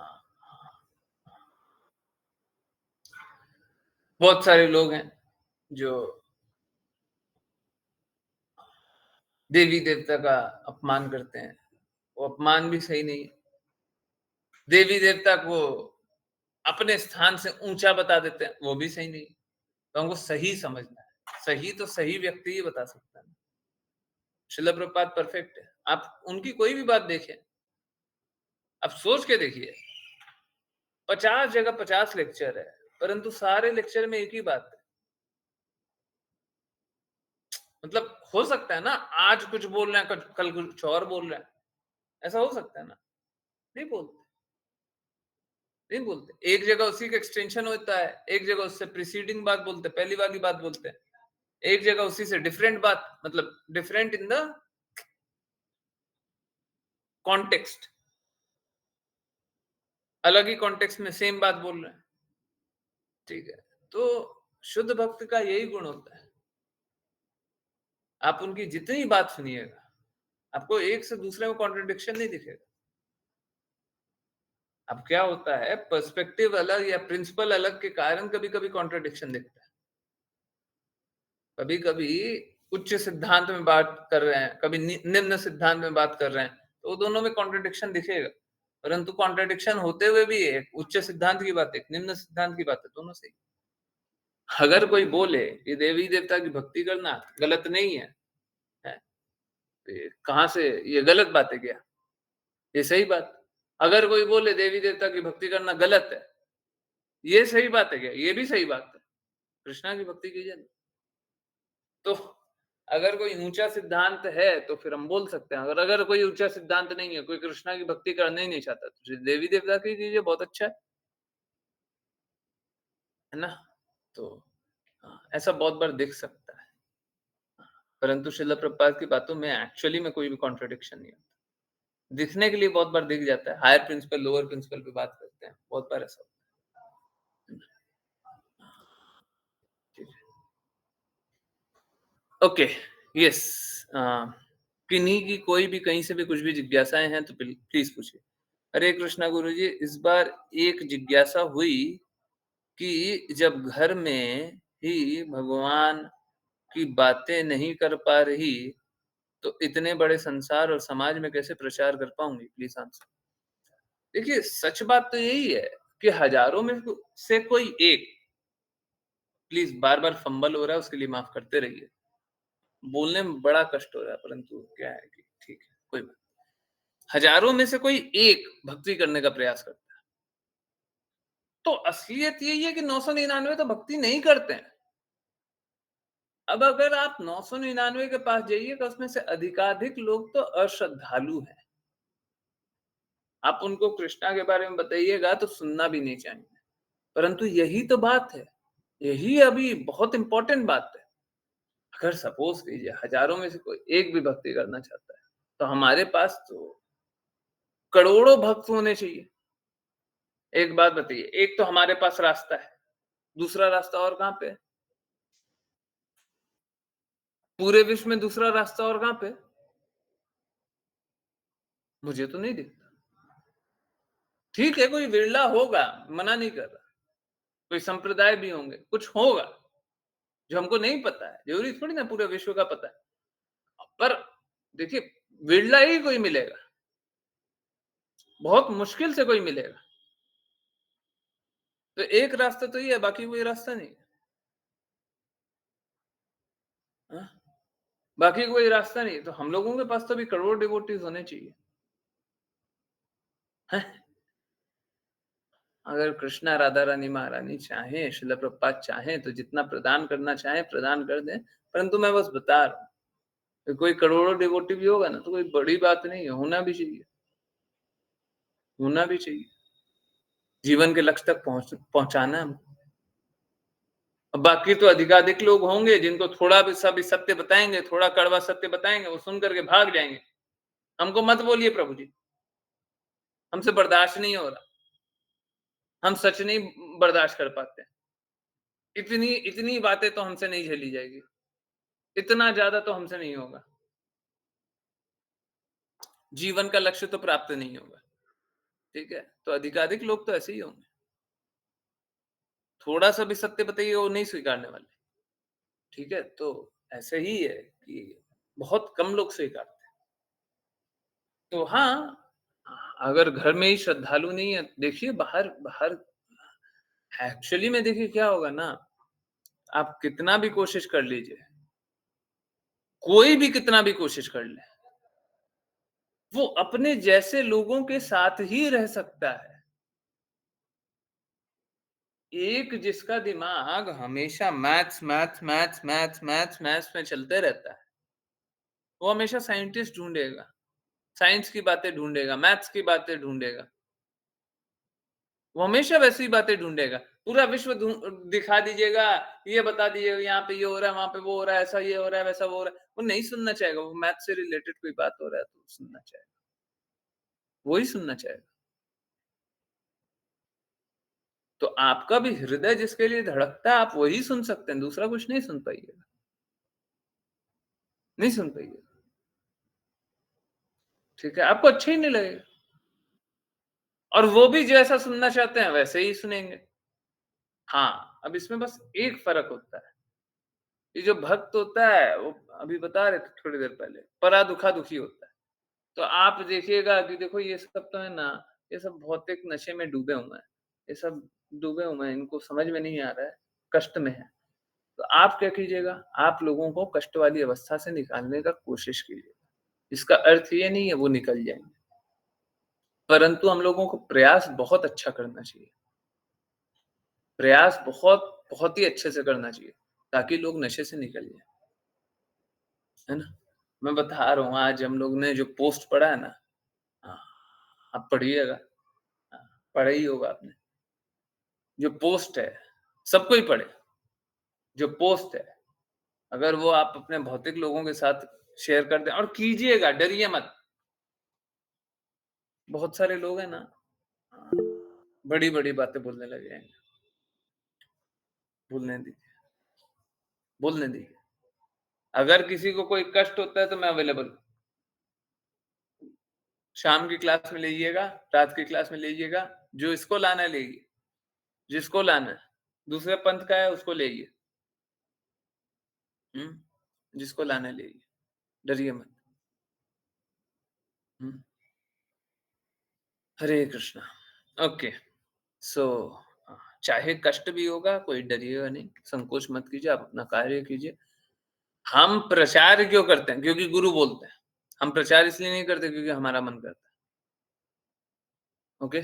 S2: बहुत सारे लोग हैं जो देवी देवता का अपमान करते हैं। वो अपमान भी सही नहीं है। देवी देवता को अपने स्थान से ऊंचा बता देते हैं, वो भी सही नहीं है। तो हमको सही समझना है। सही तो सही व्यक्ति ही बता सकता है। शिला प्रपात परफेक्ट है। आप उनकी कोई भी बात देखें, आप सोच के देखिए, 50 जगह 50 लेक्चर है, परंतु सारे लेक्चर में एक ही बात है। मतलब हो सकता है ना, आज कुछ बोल रहे हैं, कल कुछ और बोल रहे हैं, ऐसा हो सकता है ना? नहीं बोलते, नहीं बोलते। एक जगह उसी का एक्सटेंशन होता है, एक जगह उससे प्रीसीडिंग बात बोलते हैं, पहली वाली बात बोलते हैं, एक जगह उसी से डिफरेंट बात, मतलब डिफरेंट इन द कॉन्टेक्स्ट, अलग ही कॉन्टेक्स्ट में सेम बात बोल रहे हैं। ठीक है, तो शुद्ध भक्त का यही गुण होता है। आप उनकी जितनी बात सुनिएगा, आपको एक से दूसरे में कॉन्ट्रडिक्शन नहीं दिखेगा। अब क्या होता है, पर्सपेक्टिव अलग या प्रिंसिपल अलग के कारण कभी कभी कॉन्ट्रडिक्शन दिखता है। कभी कभी उच्च सिद्धांत में बात कर रहे हैं, कभी निम्न सिद्धांत में बात कर रहे हैं, तो दोनों में कॉन्ट्रडिक्शन दिखेगा। परंतु कॉन्ट्रडिक्शन होते हुए भी एक उच्च सिद्धांत की बात है, एक निम्न सिद्धांत की बात है, दोनों सही। अगर कोई बोले कि देवी देवता की भक्ति करना गलत नहीं है, कहां से ये गलत बात है क्या? ये सही बात। अगर कोई बोले देवी देवता की भक्ति करना गलत है, ये सही बात है क्या? ये भी सही बात है। कृष्णा की भक्ति कीजिए। तो अगर कोई ऊंचा सिद्धांत है तो फिर हम बोल सकते हैं, अगर कोई ऊंचा सिद्धांत नहीं है, कोई कृष्णा की भक्ति करना ही नहीं चाहता, तो देवी देवता की कीजिए, बहुत अच्छा है ना? तो ऐसा बहुत बार दिख सकता है। परंतु शिला प्रभुपाद की बातों में एक्चुअली में कोई भी कॉन्ट्रडिक्शन नहीं होता। दिखने के लिए बहुत बार दिख जाता है, हायर प्रिंसिपल लोअर प्रिंसिपल पे बात करते हैं, बहुत बार ऐसा होता है। ओके, यस, किन्हीं की कोई भी कहीं से भी कुछ भी जिज्ञासाएं हैं तो प्लीज पूछिए। हरे कृष्णा गुरुजी, इस बार एक जिज्ञासा हुई कि जब घर में ही भगवान की बातें नहीं कर पा रही, तो इतने बड़े संसार और समाज में कैसे प्रचार कर पाऊंगी? Please answer. देखिए, सच बात तो यही है कि हजारों में से कोई एक, प्लीज, बार बार फंबल हो रहा है, उसके लिए माफ करते रहिए। बोलने में बड़ा कष्ट हो रहा है, परंतु क्या है कि ठीक है, कोई बात। हजारों में से कोई एक भक्ति करने का प्रयास करता है, तो असलियत यही है कि 999 तो भक्ति नहीं करते हैं। अब अगर आप 999 के पास जाइएगा, उसमें से अधिकाधिक लोग तो अश्रद्धालु हैं। आप उनको कृष्णा के बारे में बताइएगा तो सुनना भी नहीं चाहेंगे। परंतु यही तो बात है, यही अभी बहुत इंपॉर्टेंट बात है। अगर सपोज कीजिए हजारों में से कोई एक भी भक्ति करना चाहता है, तो हमारे पास तो करोड़ों भक्त होने चाहिए। एक बात बताइए, एक तो हमारे पास रास्ता है, दूसरा रास्ता और कहां पे है? पूरे विश्व में दूसरा रास्ता और कहां पे है? मुझे तो नहीं दिखता। ठीक है, कोई विरला होगा, मना नहीं कर रहा, कोई संप्रदाय भी होंगे, कुछ होगा जो हमको नहीं पता है। जरूरी थोड़ी ना पूरे विश्व का पता है। पर देखिए, विरला ही कोई मिलेगा, बहुत मुश्किल से कोई मिलेगा। तो एक रास्ता तो ये है, बाकी कोई रास्ता नहीं है। हाँ? बाकी कोई रास्ता नहीं है। तो हम लोगों के पास तो भी करोड़ डिवोटीज होने चाहिए। हैं? अगर कृष्णा राधा रानी महारानी चाहें, श्रील प्रभुपाद चाहें, तो जितना प्रदान करना चाहें प्रदान कर दें। परंतु मैं बस बता रहा हूँ, तो कोई करोड़ों डिवोटी भी होगा ना, तो कोई बड़ी बात नहीं है, होना भी चाहिए, होना भी चाहिए। जीवन के लक्ष्य तक पहुंचाना है हमको। बाकी तो अधिकाधिक लोग होंगे जिनको थोड़ा भी भी सत्य बताएंगे, थोड़ा कड़वा सत्य बताएंगे, वो सुन करके भाग जाएंगे। हमको मत बोलिए प्रभु जी, हमसे बर्दाश्त नहीं हो रहा, हम सच नहीं बर्दाश्त कर पाते। इतनी इतनी बातें तो हमसे नहीं झेली जाएगी, इतना ज्यादा तो हमसे नहीं होगा। जीवन का लक्ष्य तो प्राप्त नहीं होगा, ठीक है? तो अधिकाधिक लोग तो ऐसे ही होंगे। थोड़ा-सा भी सत्य बताइए वो नहीं स्वीकारने वाले, ठीक है? तो ऐसे ही है कि बहुत कम लोग स्वीकारते हैं। तो हाँ, अगर घर में ही श्रद्धालु नहीं है, देखिए बाहर बाहर एक्चुअली में देखिए क्या होगा ना, आप कितना भी कोशिश कर लीजिए, कोई भी कितना भी कोशिश कर ले, वो अपने जैसे लोगों के साथ ही रह सकता है। एक जिसका दिमाग हमेशा maths maths maths maths maths maths में चलते रहता है, वो हमेशा साइंटिस्ट ढूंढेगा, साइंस की बातें ढूंढेगा, मैथ्स की बातें ढूंढेगा, वो हमेशा वैसी बातें ढूंढेगा। पूरा विश्व दिखा दीजिएगा, ये बता दीजिएगा, यहाँ पे ये हो रहा है, वहां पे वो हो रहा है, ऐसा ये हो रहा है, वैसा वो हो रहा है, वो नहीं सुनना चाहेगा। वो मैथ से रिलेटेड कोई बात हो रहा है तो सुनना चाहेगा, वही सुनना चाहेगा। तो आपका भी हृदय जिसके लिए धड़कता है, आप वही सुन सकते हैं, दूसरा कुछ नहीं सुन पाइएगा, नहीं सुन पाइएगा, ठीक है? आपको अच्छा ही नहीं लगेगा, और वो भी जैसा सुनना चाहते हैं वैसे ही सुनेंगे। हाँ, अब इसमें बस एक फर्क होता है, ये जो भक्त होता है वो अभी बता रहे थे थोड़ी देर पहले, परा दुखा दुखी होता है। तो आप देखिएगा कि देखो ये सब तो है ना, ये सब भौतिक नशे में डूबे हुए हैं, ये सब डूबे हुए हैं, इनको समझ में नहीं आ रहा है, कष्ट में है। तो आप क्या कीजिएगा, आप लोगों को कष्ट वाली अवस्था से निकालने का कोशिश कीजिएगा। इसका अर्थ ये नहीं है वो निकल जाएंगे, परंतु हम लोगों को प्रयास बहुत अच्छा करना चाहिए, प्रयास बहुत बहुत ही अच्छे से करना चाहिए, ताकि लोग नशे से निकल जाए, है ना? मैं बता रहा हूँ, आज हम लोग ने जो पोस्ट पढ़ा है ना, हाँ, आप पढ़िएगा, हाँ, पढ़ा ही होगा आपने। जो पोस्ट है, सबको ही पढ़े, जो पोस्ट है, अगर वो आप अपने भौतिक लोगों के साथ शेयर कर दें, और कीजिएगा, डरिए मत। बहुत सारे लोग हैं ना, बड़ी-बड़ी बातें बोलने लग जाएँगे। बोलने दीजिए, बोलने दीजिए। अगर किसी को कोई कष्ट होता है तो मैं अवेलेबल हूँ। शाम की क्लास में लीजिएगा, रात की क्लास में लीजिएगा, जो इसको लाना है लीजिए, जिसको लाना है। दूसरे पंथ का है उसको लीजिए। जिसको लाना है लीजिए, डरिए मत। हुँ। हरे कृष्णा। ओके, सो चाहे कष्ट भी होगा, कोई डरिएगा नहीं, संकोच मत कीजिए, आप अपना कार्य कीजिए। हम प्रचार क्यों करते हैं? क्योंकि गुरु बोलते हैं। हम प्रचार इसलिए नहीं करते क्योंकि हमारा मन करता है। ओके?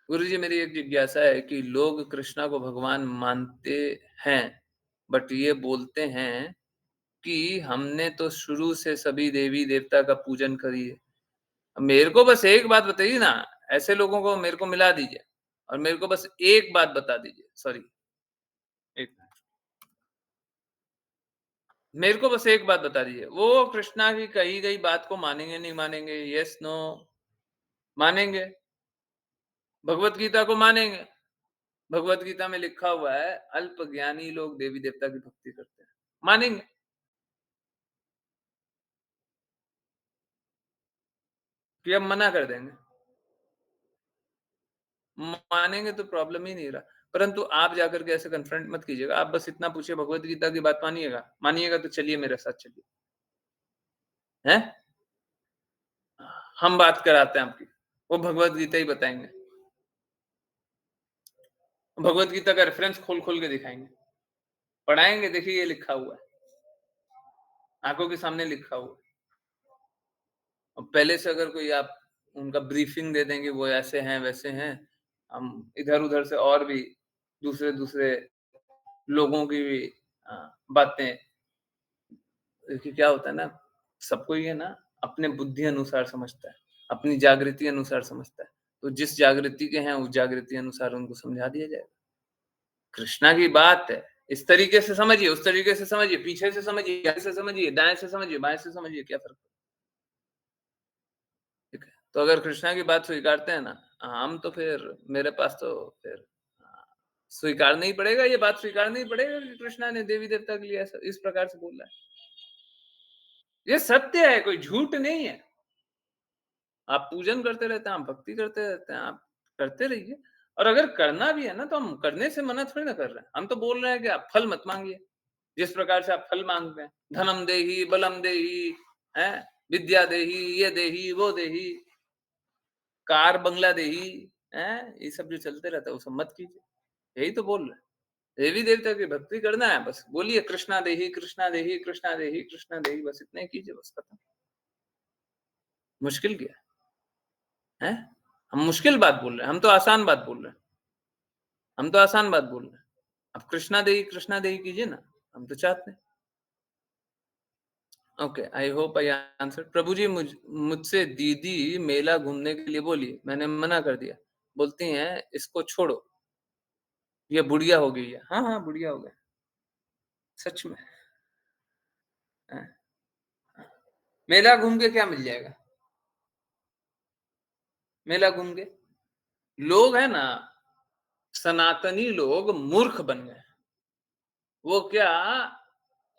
S2: गुरुजी, मेरी एक जिज्ञासा है कि लोग कृष्णा को भगवान मानते हैं, बट ये बोलते हैं कि हमने तो शुरू से सभी देवी-देवता का पूजन करी है। मेरे को बस एक बात बताइए ना, ऐसे लोगों को मेरे को मिला दीजिए, और मेरे को बस एक बात बता दीजिए, सॉरी, एक मिनट। मेरे को बस एक बात बता दीजिए, वो कृष्णा की कही गई बात को मानेंगे, नहीं मानेंगे? Yes, no? मानेंगे? भगवत गीता को मानेंगे? भगवत गीता में लिखा हुआ है, अल्प ज्ञानी लोग देवी देवता की भक्ति करते हैं, मानेंगे? कि अब मना कर देंगे? मानेंगे तो प्रॉब्लम ही नहीं रहा। परंतु आप जाकर के ऐसे कन्फ्रंट मत कीजिएगा, आप बस इतना पूछिए, भगवत गीता की बात मानिएगा? मानिएगा तो चलिए मेरे साथ चलिए, हैं? हम बात कराते हैं आपकी, वो भगवत गीता ही बताएंगे, भगवत गीता का रेफरेंस खोल खोल के दिखाएंगे, पढ़ाएंगे, देखिए ये लिखा हुआ है, आंखों के सामने लिखा हुआ है। और पहले से अगर कोई आप उनका ब्रीफिंग दे देंगे, वो ऐसे हैं वैसे हैं, हम इधर उधर से और भी दूसरे दूसरे लोगों की भी बातें, देखिए क्या होता है ना, सबको ये ना अपने बुद्धि अनुसार समझता है, अपनी जागृति अनुसार समझता है, तो जिस जागृति के हैं उस जागृति अनुसार उनको समझा दिया जाएगा। कृष्णा की बात है, इस तरीके से समझिए, उस तरीके से समझिए, पीछे से समझिए, आगे से समझिए, दाएं से समझिए, बाएं से समझिए, क्या फर्क है? ठीक है? तो अगर कृष्णा की बात स्वीकारते हैं ना, हम तो फिर मेरे पास तो फिर स्वीकारना ही पड़ेगा, ये बात स्वीकारना ही पड़ेगा कि कृष्णा ने देवी देवता के लिए ऐसा इस प्रकार से बोला है। ये सत्य है, कोई झूठ नहीं है। आप पूजन करते रहते हैं, आप भक्ति करते रहते हैं, आप करते रहिए। और अगर करना भी है ना, तो हम करने से मना थोड़ी ना कर रहे हैं। हम तो बोल रहे हैं कि आप फल मत मांगिए, जिस प्रकार से आप फल मांगते हैं, धनम देहि बलम देहि, है विद्या देहि, ये देहि वो देहि, कार बंगला देहि, है ये सब जो चलते रहता है वो सब मत कीजिए। यही तो बोल रहे हैं। देवी देवता की भक्ति करना है, बस बोलिए कृष्णा देहि कृष्णा देहि कृष्णा देहि कृष्णा देहि, बस इतना ही कीजिए, बस खत्म। मुश्किल क्या है? हम मुश्किल बात बोल रहे हैं, हम तो आसान बात बोल रहे हैं, हम तो आसान बात बोल रहे हैं। अब कृष्णा देही कीजिए ना, हम तो चाहते हैं। Okay, I hope I answer. Prabhu ji, मुझसे दीदी मेला घूमने के लिए बोली, मैंने मना कर दिया। बोलती हैं इसको छोड़ो, ये बुढ़िया हो गई है। हाँ हाँ, बुढ़िया हो गया, सच में। हाँ। मेला घूम के क्या मिल जाएगा? मेला घूम के लोग है ना, सनातनी लोग मूर्ख बन गए। वो क्या,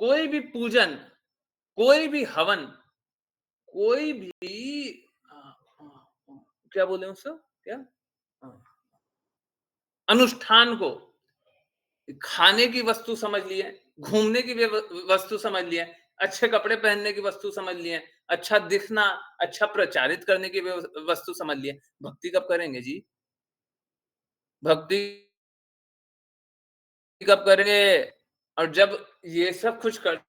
S2: कोई भी पूजन, कोई भी हवन, कोई भी क्या बोले उसको, क्या अनुष्ठान को खाने की वस्तु समझ लिए, घूमने की वस्तु समझ लिए, अच्छे कपड़े पहनने की वस्तु समझ लिए, अच्छा दिखना, अच्छा प्रचारित करने की वस्तु समझ लिए। भक्ति कब करेंगे जी? भक्ति कब करेंगे? और जब ये सब कुछ कर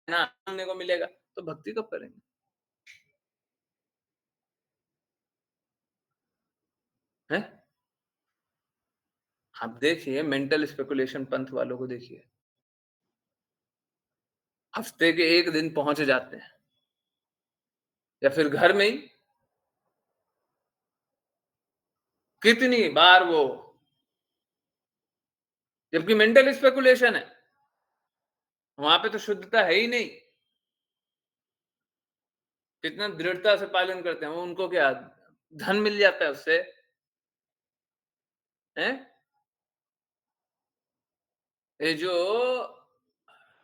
S2: ना सुनने को मिलेगा, तो भक्ति कब करेंगे? हैं? आप देखिए मेंटल स्पेकुलेशन पंथ वालों को देखिए, हफ्ते के एक दिन पहुंच जाते हैं, या फिर घर में ही कितनी बार वो, जबकि मेंटल स्पेकुलेशन है, वहां पे तो शुद्धता है ही नहीं। कितना दृढ़ता से पालन करते हैं वो, उनको क्या धन मिल जाता है उससे, हैं? ये जो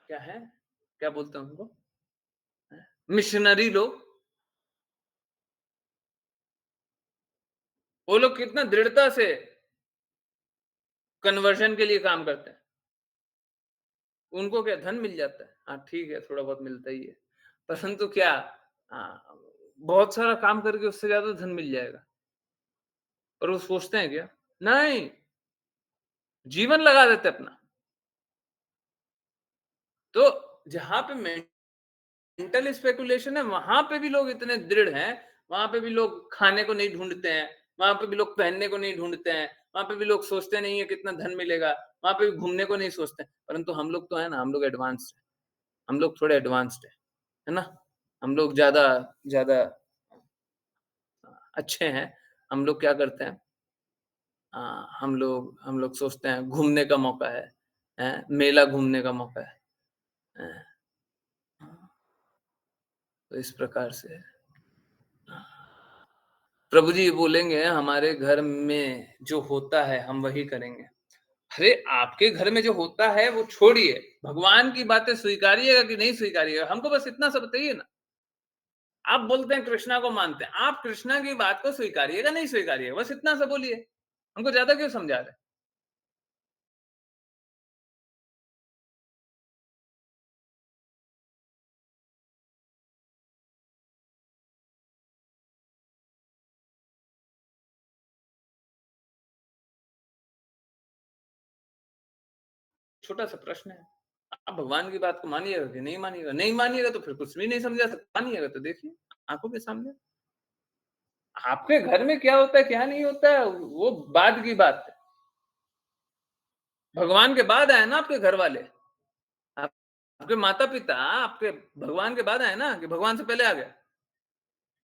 S2: क्या है, क्या बोलते हैं उनको, मिशनरी लोग, वो लोग कितना दृढ़ता से कन्वर्जन के लिए काम करते हैं। उनको क्या धन मिल जाता है? हाँ ठीक है, थोड़ा बहुत मिलता ही है, परंतु क्या बहुत सारा काम करके उससे ज्यादा धन मिल जाएगा, और वो सोचते हैं क्या? नहीं, जीवन लगा देते अपना। तो जहां पे मेंटल स्पेकुलेशन है, वहां पे भी लोग इतने दृढ़ हैं, वहां पे भी लोग खाने को नहीं ढूंढते हैं, वहां पे भी लोग पहनने को नहीं ढूंढते हैं, वहां पे भी लोग सोचते नहीं है कितना धन मिलेगा, वहां पे भी घूमने को नहीं सोचते हैं। परंतु हम लोग तो है ना, हम लोग एडवांस्ड है, हम लोग थोड़े एडवांस्ड है ना, हम लोग ज्यादा ज्यादा अच्छे हैं। हम लोग क्या करते हैं, हम लोग सोचते हैं घूमने का मौका है, मेला घूमने का मौका है, हैं? तो इस प्रकार से प्रभु जी बोलेंगे हमारे घर में जो होता है हम वही करेंगे। अरे आपके घर में जो होता है वो छोड़िए, भगवान की बातें स्वीकारिएगा कि नहीं स्वीकारिएगा, हमको बस इतना सा बताइए ना। आप बोलते हैं कृष्णा को मानते हैं, आप कृष्णा की बात को स्वीकारिएगा नहीं स्वीकारिएगा, बस इतना सा बोलिए, हमको ज्यादा क्यों समझा रहे? छोटा सा प्रश्न है, आप भगवान की बात को मानिएगा कि नहीं मानिएगा? नहीं मानिएगा तो फिर कुछ भी नहीं समझा सकते, मानिएगा तो देखिए आंखों के सामने। आपके घर में क्या होता है क्या नहीं होता है वो बाद की बात है। भगवान के बाद आए ना आपके घर वाले, आपके माता पिता आपके भगवान के बाद आए ना, कि भगवान से पहले आ गया?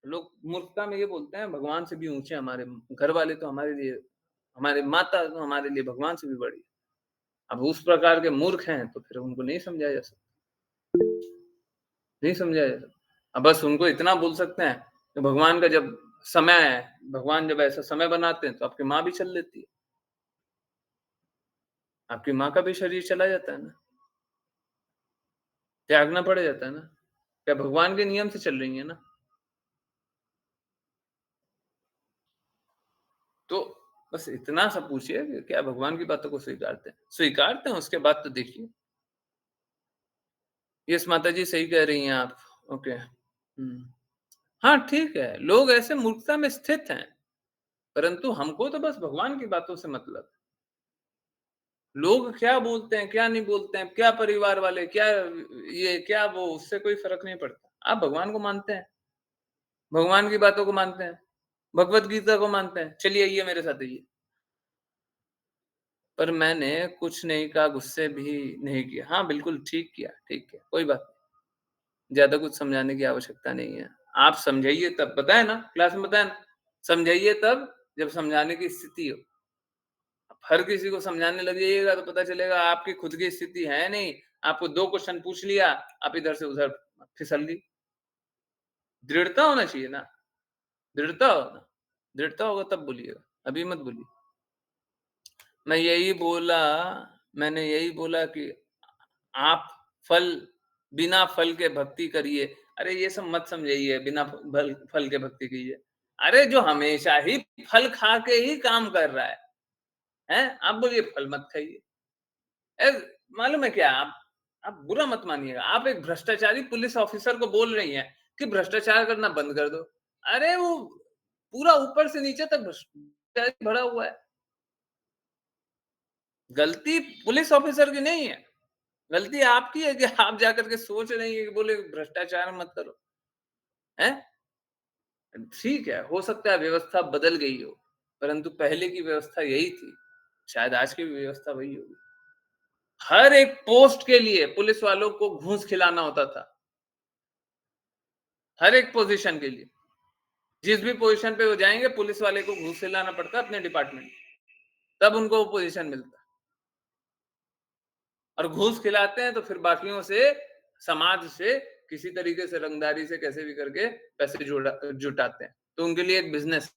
S2: लोग मूर्खता में ये बोलते हैं भगवान से भी ऊंचे हमारे घर वाले, तो हमारे लिए, हमारे माता तो हमारे लिए भगवान से भी बड़ी है। अब उस प्रकार के मूर्ख हैं तो फिर उनको नहीं समझाया जा सकता, नहीं समझाया जा सकता। अब बस उनको इतना बोल सकते हैं कि भगवान का जब समय है, भगवान जब ऐसा समय बनाते हैं तो आपकी माँ भी चल लेती है। आपकी माँ का भी शरीर चला जाता है ना, त्यागना पड़ जाता है ना। क्या भगवान के नियम से चल रही है ना। तो बस इतना सा पूछिए कि क्या भगवान की बातों को स्वीकारते हैं? स्वीकारते हैं, उसके बाद तो देखिए। यस माता जी, सही कह रही हैं आप। ओके। हाँ, ठीक है, लोग ऐसे मूर्खता में स्थित हैं, परंतु हमको तो बस भगवान की बातों से मतलब है। लोग क्या बोलते हैं, क्या नहीं बोलते हैं, क्या परिवार वाले, क्या ये, क्या वो, उससे कोई फ़र्क नहीं पड़ता। आप भगवान को मानते हैं, भगवान की बातों को मानते हैं, भगवत गीता को मानते हैं, चलिए आइए मेरे साथ आइए। पर मैंने कुछ नहीं कहा, गुस्से भी नहीं किया। हाँ, बिल्कुल ठीक किया, ठीक है, कोई बात नहीं। ज़्यादा कुछ समझाने की आवश्यकता नहीं है। आप समझाइए तब, बताया ना, क्लास में बताया ना, समझाइए तब जब समझाने की स्थिति हो। हर किसी को समझाने लग जाइएगा तो पता चलेगा आपकी खुद की स्थिति है नहीं। आपको 2 क्वेश्चन पूछ लिया, आप इधर से उधर फिसल गई। दृढ़ता होना चाहिए ना, दृढ़ता हो ना, दृढ़ता होगा तब बोलिएगा, अभी मत बोलिए। मैं यही बोला मैंने यही बोला कि आप फल बिना फल के भक्ति करिए। अरे ये सब मत समझाइए, बिना फल फल के भक्ति कीजिए। अरे जो हमेशा ही फल खा के ही काम कर रहा है, हैं? आप बोलिए फल मत खाइए। ए, मालूम है क्या, आप बुरा मत मानिएगा। आप एक भ्रष्टाचारी पुलिस ऑफिसर को बोल रही हैं कि भ्रष्टाचार करना बंद कर दो। अरे वो पूरा ऊपर से नीचे तक भ्रष्टाचार भरा हुआ है। गलती पुलिस ऑफिसर की नहीं है, गलती आपकी है कि आप जाकर के सोच रही हैं कि बोले भ्रष्टाचार मत करो, हैं? ठीक है, हो सकता है व्यवस्था बदल गई हो, परंतु पहले की व्यवस्था यही थी। शायद आज की भी व्यवस्था वही होगी। हर एक पोस्ट के लिए पुलिस वालों को घूस खिलाना होता था। हर एक पोजीशन के लिए। जिस भी पोजीशन पे वो जाएँगे, पुलिस वाले को घूस खिलाना पड़ता है अपने डिपार्टमेंट में, तब उनको वो पोजीशन मिलता है। और घूस खिलाते हैं तो फिर बाकियों से, समाज से किसी तरीके से रंगदारी से कैसे भी करके पैसे जुटाते हैं। तो उनके लिए एक बिज़नेस।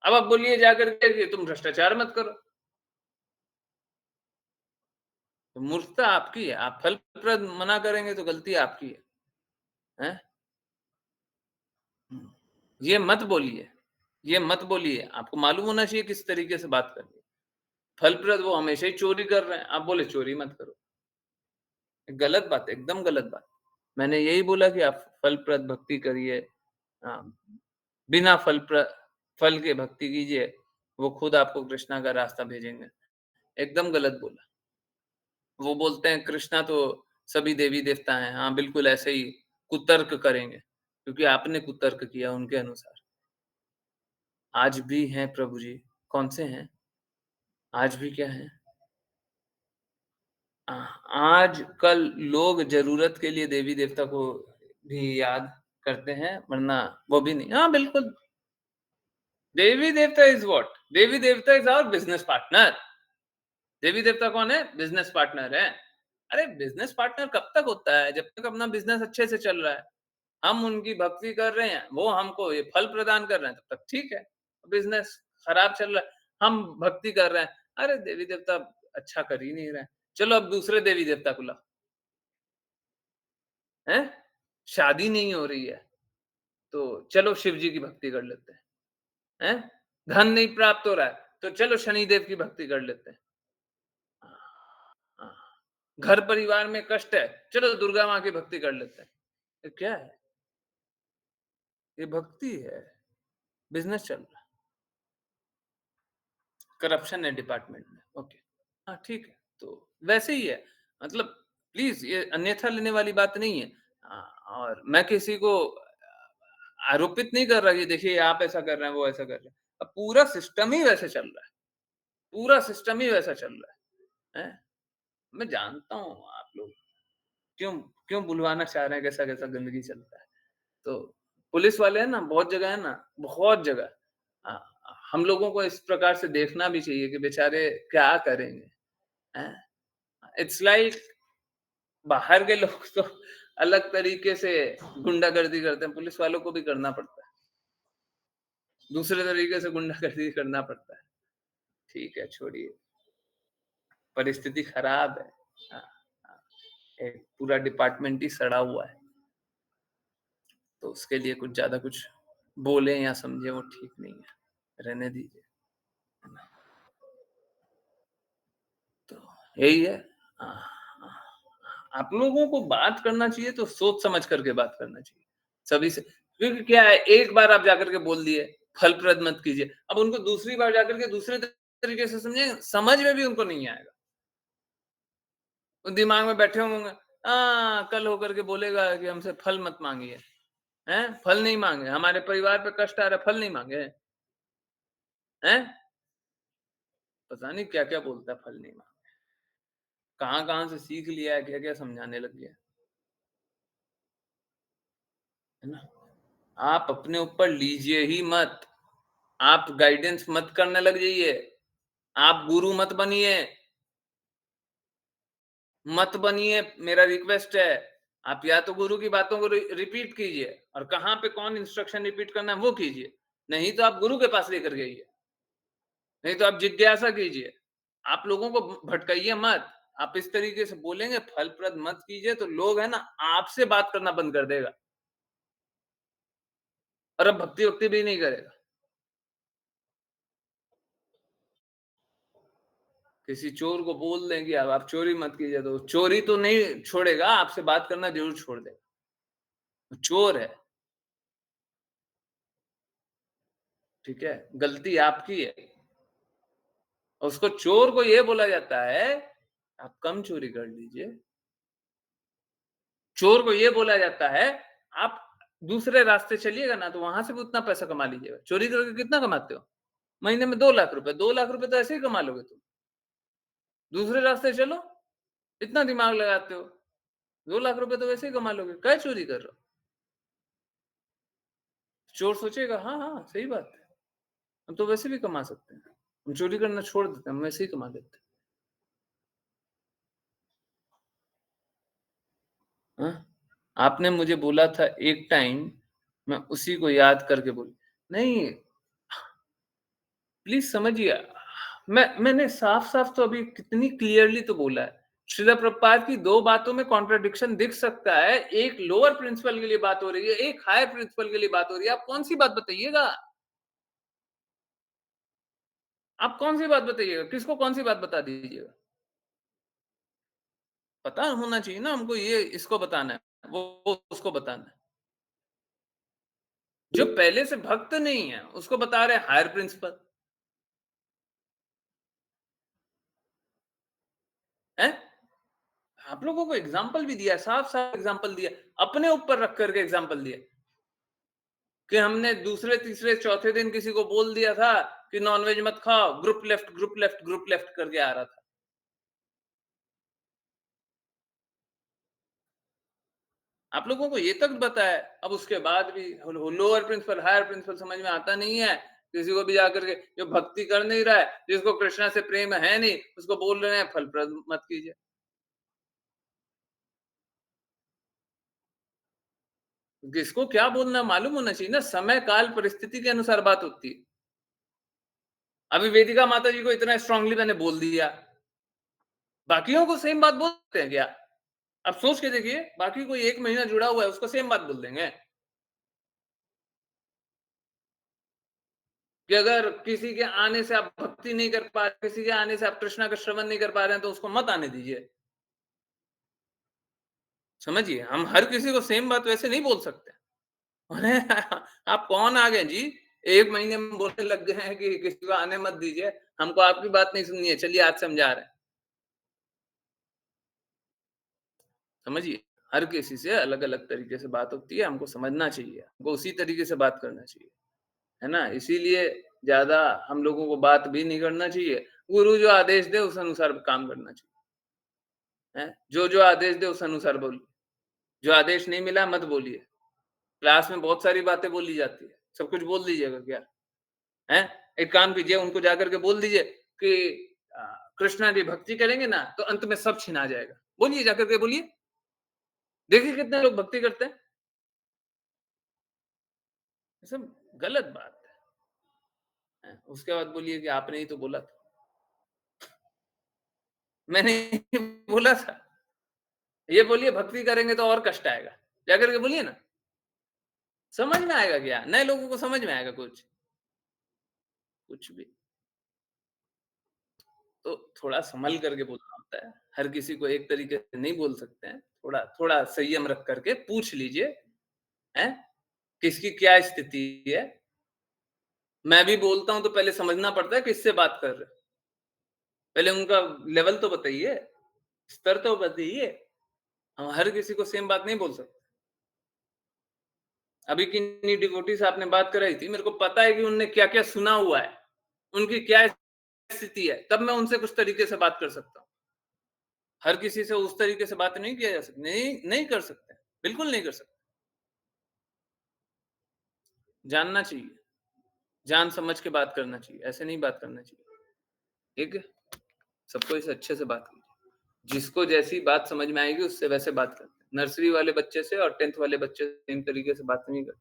S2: अब आप बोलिए जाकर के कि तुम भ्रष्टाचार मत करो। तो मूर्खता आपकी है, आप फलप्रद मना करेंगे तो गलती आपकी है। हैं? हुँ। ये मत बोलिए, ये मत बोलिए, आपको मालूम होना चाहिए किस तरीके से बात करनी है। फलप्रद वो हमेशा ही चोरी कर रहे हैं, आप बोले चोरी मत करो। गलत बात है, एकदम गलत बात। मैंने यही बोला कि आप फलप्रद भक्ति करिए। हाँ, बिना फल के भक्ति कीजिए, वो खुद आपको कृष्णा का रास्ता भेजेंगे। एकदम गलत बोला। वो बोलते हैं कृष्णा तो सभी देवी-देवता हैं। हाँ, बिल्कुल ऐसे ही कुतर्क करेंगे, क्योंकि आपने कुतर्क किया उनके अनुसार। आज भी हैं प्रभु जी। कौन से हैं? आज भी क्या हैं? अ, आजकल लोग ज़रूरत के लिए देवी-देवता को भी याद करते हैं, वरना वो भी नहीं। हाँ, बिल्कुल। देवी-देवता इज़ व्हाट? देवी-देवता इज़ आवर बिज़नेस पार्टनर। देवी-देवता कौन है? बिज़नेस पार्टनर है। अरे! बिज़नेस पार्टनर कब तक होता है? जब तक अपना बिज़नेस अच्छे से चल रहा है। हम उनकी भक्ति कर रहे हैं, वो हमको ये फल प्रदान कर रहे हैं, तब तक ठीक है। बिज़नेस खराब चल रहा है, हम भक्ति कर रहे हैं, अरे देवी-देवता अच्छा कर ही नहीं रहे हैं, चलो अब दूसरे देवी-देवता को लाओ, हैं? शादी नहीं हो रही है, तो चलो शिव जी की भक्ति कर लेते हैं, हैं? धन नहीं प्राप्त हो रहा है, तो चलो शनिदेव की भक्ति कर लेते हैं। हाँ, घर परिवार में कष्ट है, चलो दुर्गा माँ की भक्ति कर लेते हैं। ये क्या है? ये भक्ति है, बिज़नेस चल रहा है। करप्शन है डिपार्टमेंट में, ओके। हाँ, ठीक है, तो वैसे ही है, मतलब प्लीज़ ये अन्यथा लेने वाली बात नहीं है। और मैं किसी को आरोपित नहीं कर रहा कि देखिए आप ऐसा कर रहे हैं, वो ऐसा कर रहे हैं। अब पूरा सिस्टम ही वैसे चल रहा है, पूरा सिस्टम ही वैसा चल रहा है, हैं? मैं जानता हूँ आप लोग क्यों क्यों बुलवाना चाह रहे हैं, कैसा-कैसा गंदगी चलता है। तो पुलिस वाले हैं ना, बहुत जगह है ना, बहुत जगह अ, हम लोगों को इस प्रकार से देखना भी चाहिए कि बेचारे क्या करेंगे, हैं? इट्स लाइक बाहर के लोग तो अलग तरीके से गुंडागर्दी करते हैं, पुलिस वालों को भी करना पड़ता है। दूसरे तरीके से गुंडागर्दी करना पड़ता है। ठीक है, छोड़िए। परिस्थिति खराब है। हाँ, हाँ, एक पूरा डिपार्टमेंट ही सड़ा हुआ है, तो उसके लिए कुछ ज़्यादा कुछ बोलें या समझें वो ठीक नहीं है, रहने दीजिए, है ना? तो यही है। हाँ, हाँ, आप लोगों को बात करना चाहिए तो सोच समझ करके बात करना चाहिए, सभी से। क्योंकि क्या है, एक बार आप जाकर के बोल दिए, फलप्रद मत कीजिए, अब उनको दूसरी बार जाकर के दूसरे तरीके से समझेंगे, समझ में भी उनको नहीं आएगा। वो दिमाग में बैठे होंगे, कल होकर के बोलेगा कि हमसे फल मत मांगिए, हैं? फल नहीं मांगे, हमारे परिवार पे कष्ट आ रहा है, फल नहीं मांगे, हैं? पता नहीं क्या-क्या बोलता है, फल नहीं मांगे। कहाँ-कहाँ से सीख लिया है, क्या-क्या समझाने लग गया, है ना? आप अपने ऊपर लीजिए ही मत, आप गाइडेंस मत करने लग जाइए, आप गुरु मत बनिए, मेरा रिक्वेस्ट है। आप या तो गुरु की बातों को रिपीट कीजिए और कहाँ पे कौन इंस्ट्रक्शन रिपीट करना है वो कीजिए, नहीं तो आप गुरु के पास लेकर जाइए, नहीं तो आप जिज्ञासा कीजिए। आप लोगों को भटकाइए मत। आप इस तरीके से बोलेंगे फलप्रद मत कीजिए तो लोग है ना आपसे बात करना बंद कर देगा और अब भक्ति-वक्ति भी नहीं करेगा। किसी चोर को बोल दें कि अब आप चोरी मत कीजिए तो चोरी तो नहीं छोड़ेगा, आपसे बात करना ज़रूर छोड़ देगा। वो चोर है, ठीक है? गलती आपकी है। उसको चोर को ये बोला जाता है, आप कम चोरी कर लीजिए। चोर को ये बोला जाता है, आप दूसरे रास्ते चलिएगा ना तो वहाँ से भी उतना पैसा कमा लीजिएगा। चोरी करके कितना कमाते हो? महीने में 2 लाख रुपए, 2 लाख रुपए तो ऐसे ही कमा लोगे तुम। दूसरे रास्ते चलो, इतना दिमाग लगाते हो, 2 लाख रुपए तो वैसे ही कमा लोगे, काहे चोरी कर रहे हो? चोर सोचेगा हाँ, हाँ, सही बात है, हम तो वैसे भी कमा सकते हैं। हम चोरी करना छोड़ देते हैं, हम वैसे ही कमा लेते हैं। हाँ? आपने मुझे बोला था एक टाइम, मैं उसी को याद करके नहीं, प्लीज़ समझिए, मैंने साफ-साफ तो अभी कितनी क्लियरली तो बोला है। श्रील प्रभुपाद की 2 बातों में कॉन्ट्रडिक्शन दिख सकता है। एक लोअर प्रिंसिपल के लिए बात हो रही है, एक हायर प्रिंसिपल के लिए बात हो रही है। आप कौन-सी बात बताइएगा? आप कौन-सी बात बताइएगा? किसको कौन-सी बात बता दीजिएगा? पता होना चाहिए ना हमको, ये इसको बताना है, वो उसको बताना है। जो पहले से भक्त नहीं है, उसको बता रहे हैं हायर प्रिंसिपल। हैं? आप लोगों को एग्जाम्पल भी दिया, साफ-साफ एग्जाम्पल दिया, अपने ऊपर रख करके एग्जाम्पल दिया कि हमने दूसरे, तीसरे, चौथे दिन किसी को बोल दिया था कि नॉनवेज मत खाओ, group left, group left, group left करके आ रहा था। आप लोगों को ये तक बताया, अब उसके बाद भी लोअर प्रिंसिपल, हायर प्रिंसिपल समझ में आता नहीं है। किसी को भी जाकर के जो भक्ति कर नहीं रहा है, जिसको कृष्णा से प्रेम है नहीं, उसको बोल रहे हैं फलप्रद मत कीजिए। किसको क्या बोलना मालूम होना चाहिए ना, समय काल परिस्थिति के अनुसार बात होती है। अभी वेदिका माता जी को इतना स्ट्रांगली मैंने बोल दिया, बाकियों को सेम बात बोलते हैं क्या? अब सोच के देखिए, बाकी कोई 1 महीना जुड़ा हुआ है, उसको सेम बात बोल देंगे कि अगर किसी के आने से आप भक्ति नहीं कर पा रहे, किसी के आने से आप कृष्णा का श्रवण नहीं कर पा रहे हैं, तो उसको मत आने दीजिए। समझिए, हम हर किसी को सेम बात वैसे नहीं बोल सकते। अरे आप कौन आ गए जी? 1 महीने में बोलने लग गए हैं कि किसी को आने मत दीजिए, हमको आपकी बात नहीं सुननी है, चलिए आज समझा रहे हैं। समझिए, हर किसी से अलग-अलग तरीके से बात होती है, हमको समझना चाहिए, हमको उसी तरीके से बात करना चाहिए, है ना? इसीलिए ज़्यादा हम लोगों को बात भी नहीं करना चाहिए, गुरु जो आदेश दे उस अनुसार काम करना चाहिए, हैं? जो आदेश दे उस अनुसार बोलिए, जो आदेश नहीं मिला मत बोलिए। क्लास में बहुत सारी बातें बोली जाती है, सब कुछ बोल दीजिएगा क्या? हैं? एक काम कीजिए, उनको जाकर के बोल दीजिए कि अ, कृष्णा जी भक्ति करेंगे ना, तो अंत में सब छिना जाएगा। बोलिए, जाकर के बोलिए। देखिए कितने लोग भक्ति करते हैं। ये सब गलत बात है। उसके बाद बोलिए कि आपने ही तो बोला था। मैंने बोला था, ये बोलिए भक्ति करेंगे तो और कष्ट आएगा, जाकर के बोलिए ना, समझ में आएगा क्या? नए लोगों को समझ में आएगा कुछ भी। तो थोड़ा संभल करके बोलना होता है, हर किसी को एक तरीके से नहीं बोल सकते हैं, थोड़ा संयम रख करके पूछ लीजिए, हैं? किसकी क्या स्थिति है। मैं भी बोलता हूं तो पहले समझना पड़ता है किससे बात कर रहे, पहले उनका लेवल तो बताइए, स्तर तो बताइए। हम हर किसी को सेम बात नहीं बोल सकते। अभी किन्हीं डिवोटी से आपने बात कराई थी, मेरे को पता है कि उनने क्या-क्या सुना हुआ है, उनकी क्या स्थिति है, तब मैं उनसे कुछ तरीके से बात कर सकता हूँ। हर किसी से उस तरीके से बात नहीं किया जा सकता, नहीं कर सकते, बिल्कुल नहीं कर सकते। जानना चाहिए, जान समझ के बात करना चाहिए, ऐसे नहीं बात करना चाहिए, ठीक है? सबको इसे अच्छे से बात कीजिए, जिसको जैसी बात समझ में आएगी उससे वैसे बात करते हैं। नर्सरी वाले बच्चे से और 10th वाले बच्चे से सेम तरीके से बात नहीं करते।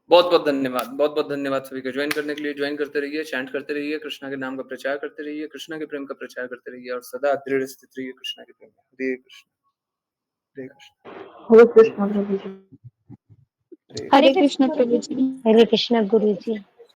S2: बहुत-बहुत धन्यवाद, बहुत-बहुत धन्यवाद सभी का ज्वाइन करने के लिए। ज्वाइन करते रहिए, चैंट करते रहिए, कृष्णा के नाम का प्रचार करते रहिए, कृष्णा के प्रेम का प्रचार करते रहिए और सदा दृढ़ स्थित रहिए कृष्णा के प्रेम में। हरे कृष्ण, हरे कृष्ण,
S1: हरे कृष्ण प्रभु जी।
S2: हरे
S4: हरे कृष्ण प्रभु जी।
S5: हरे कृष्णा गुरु जी।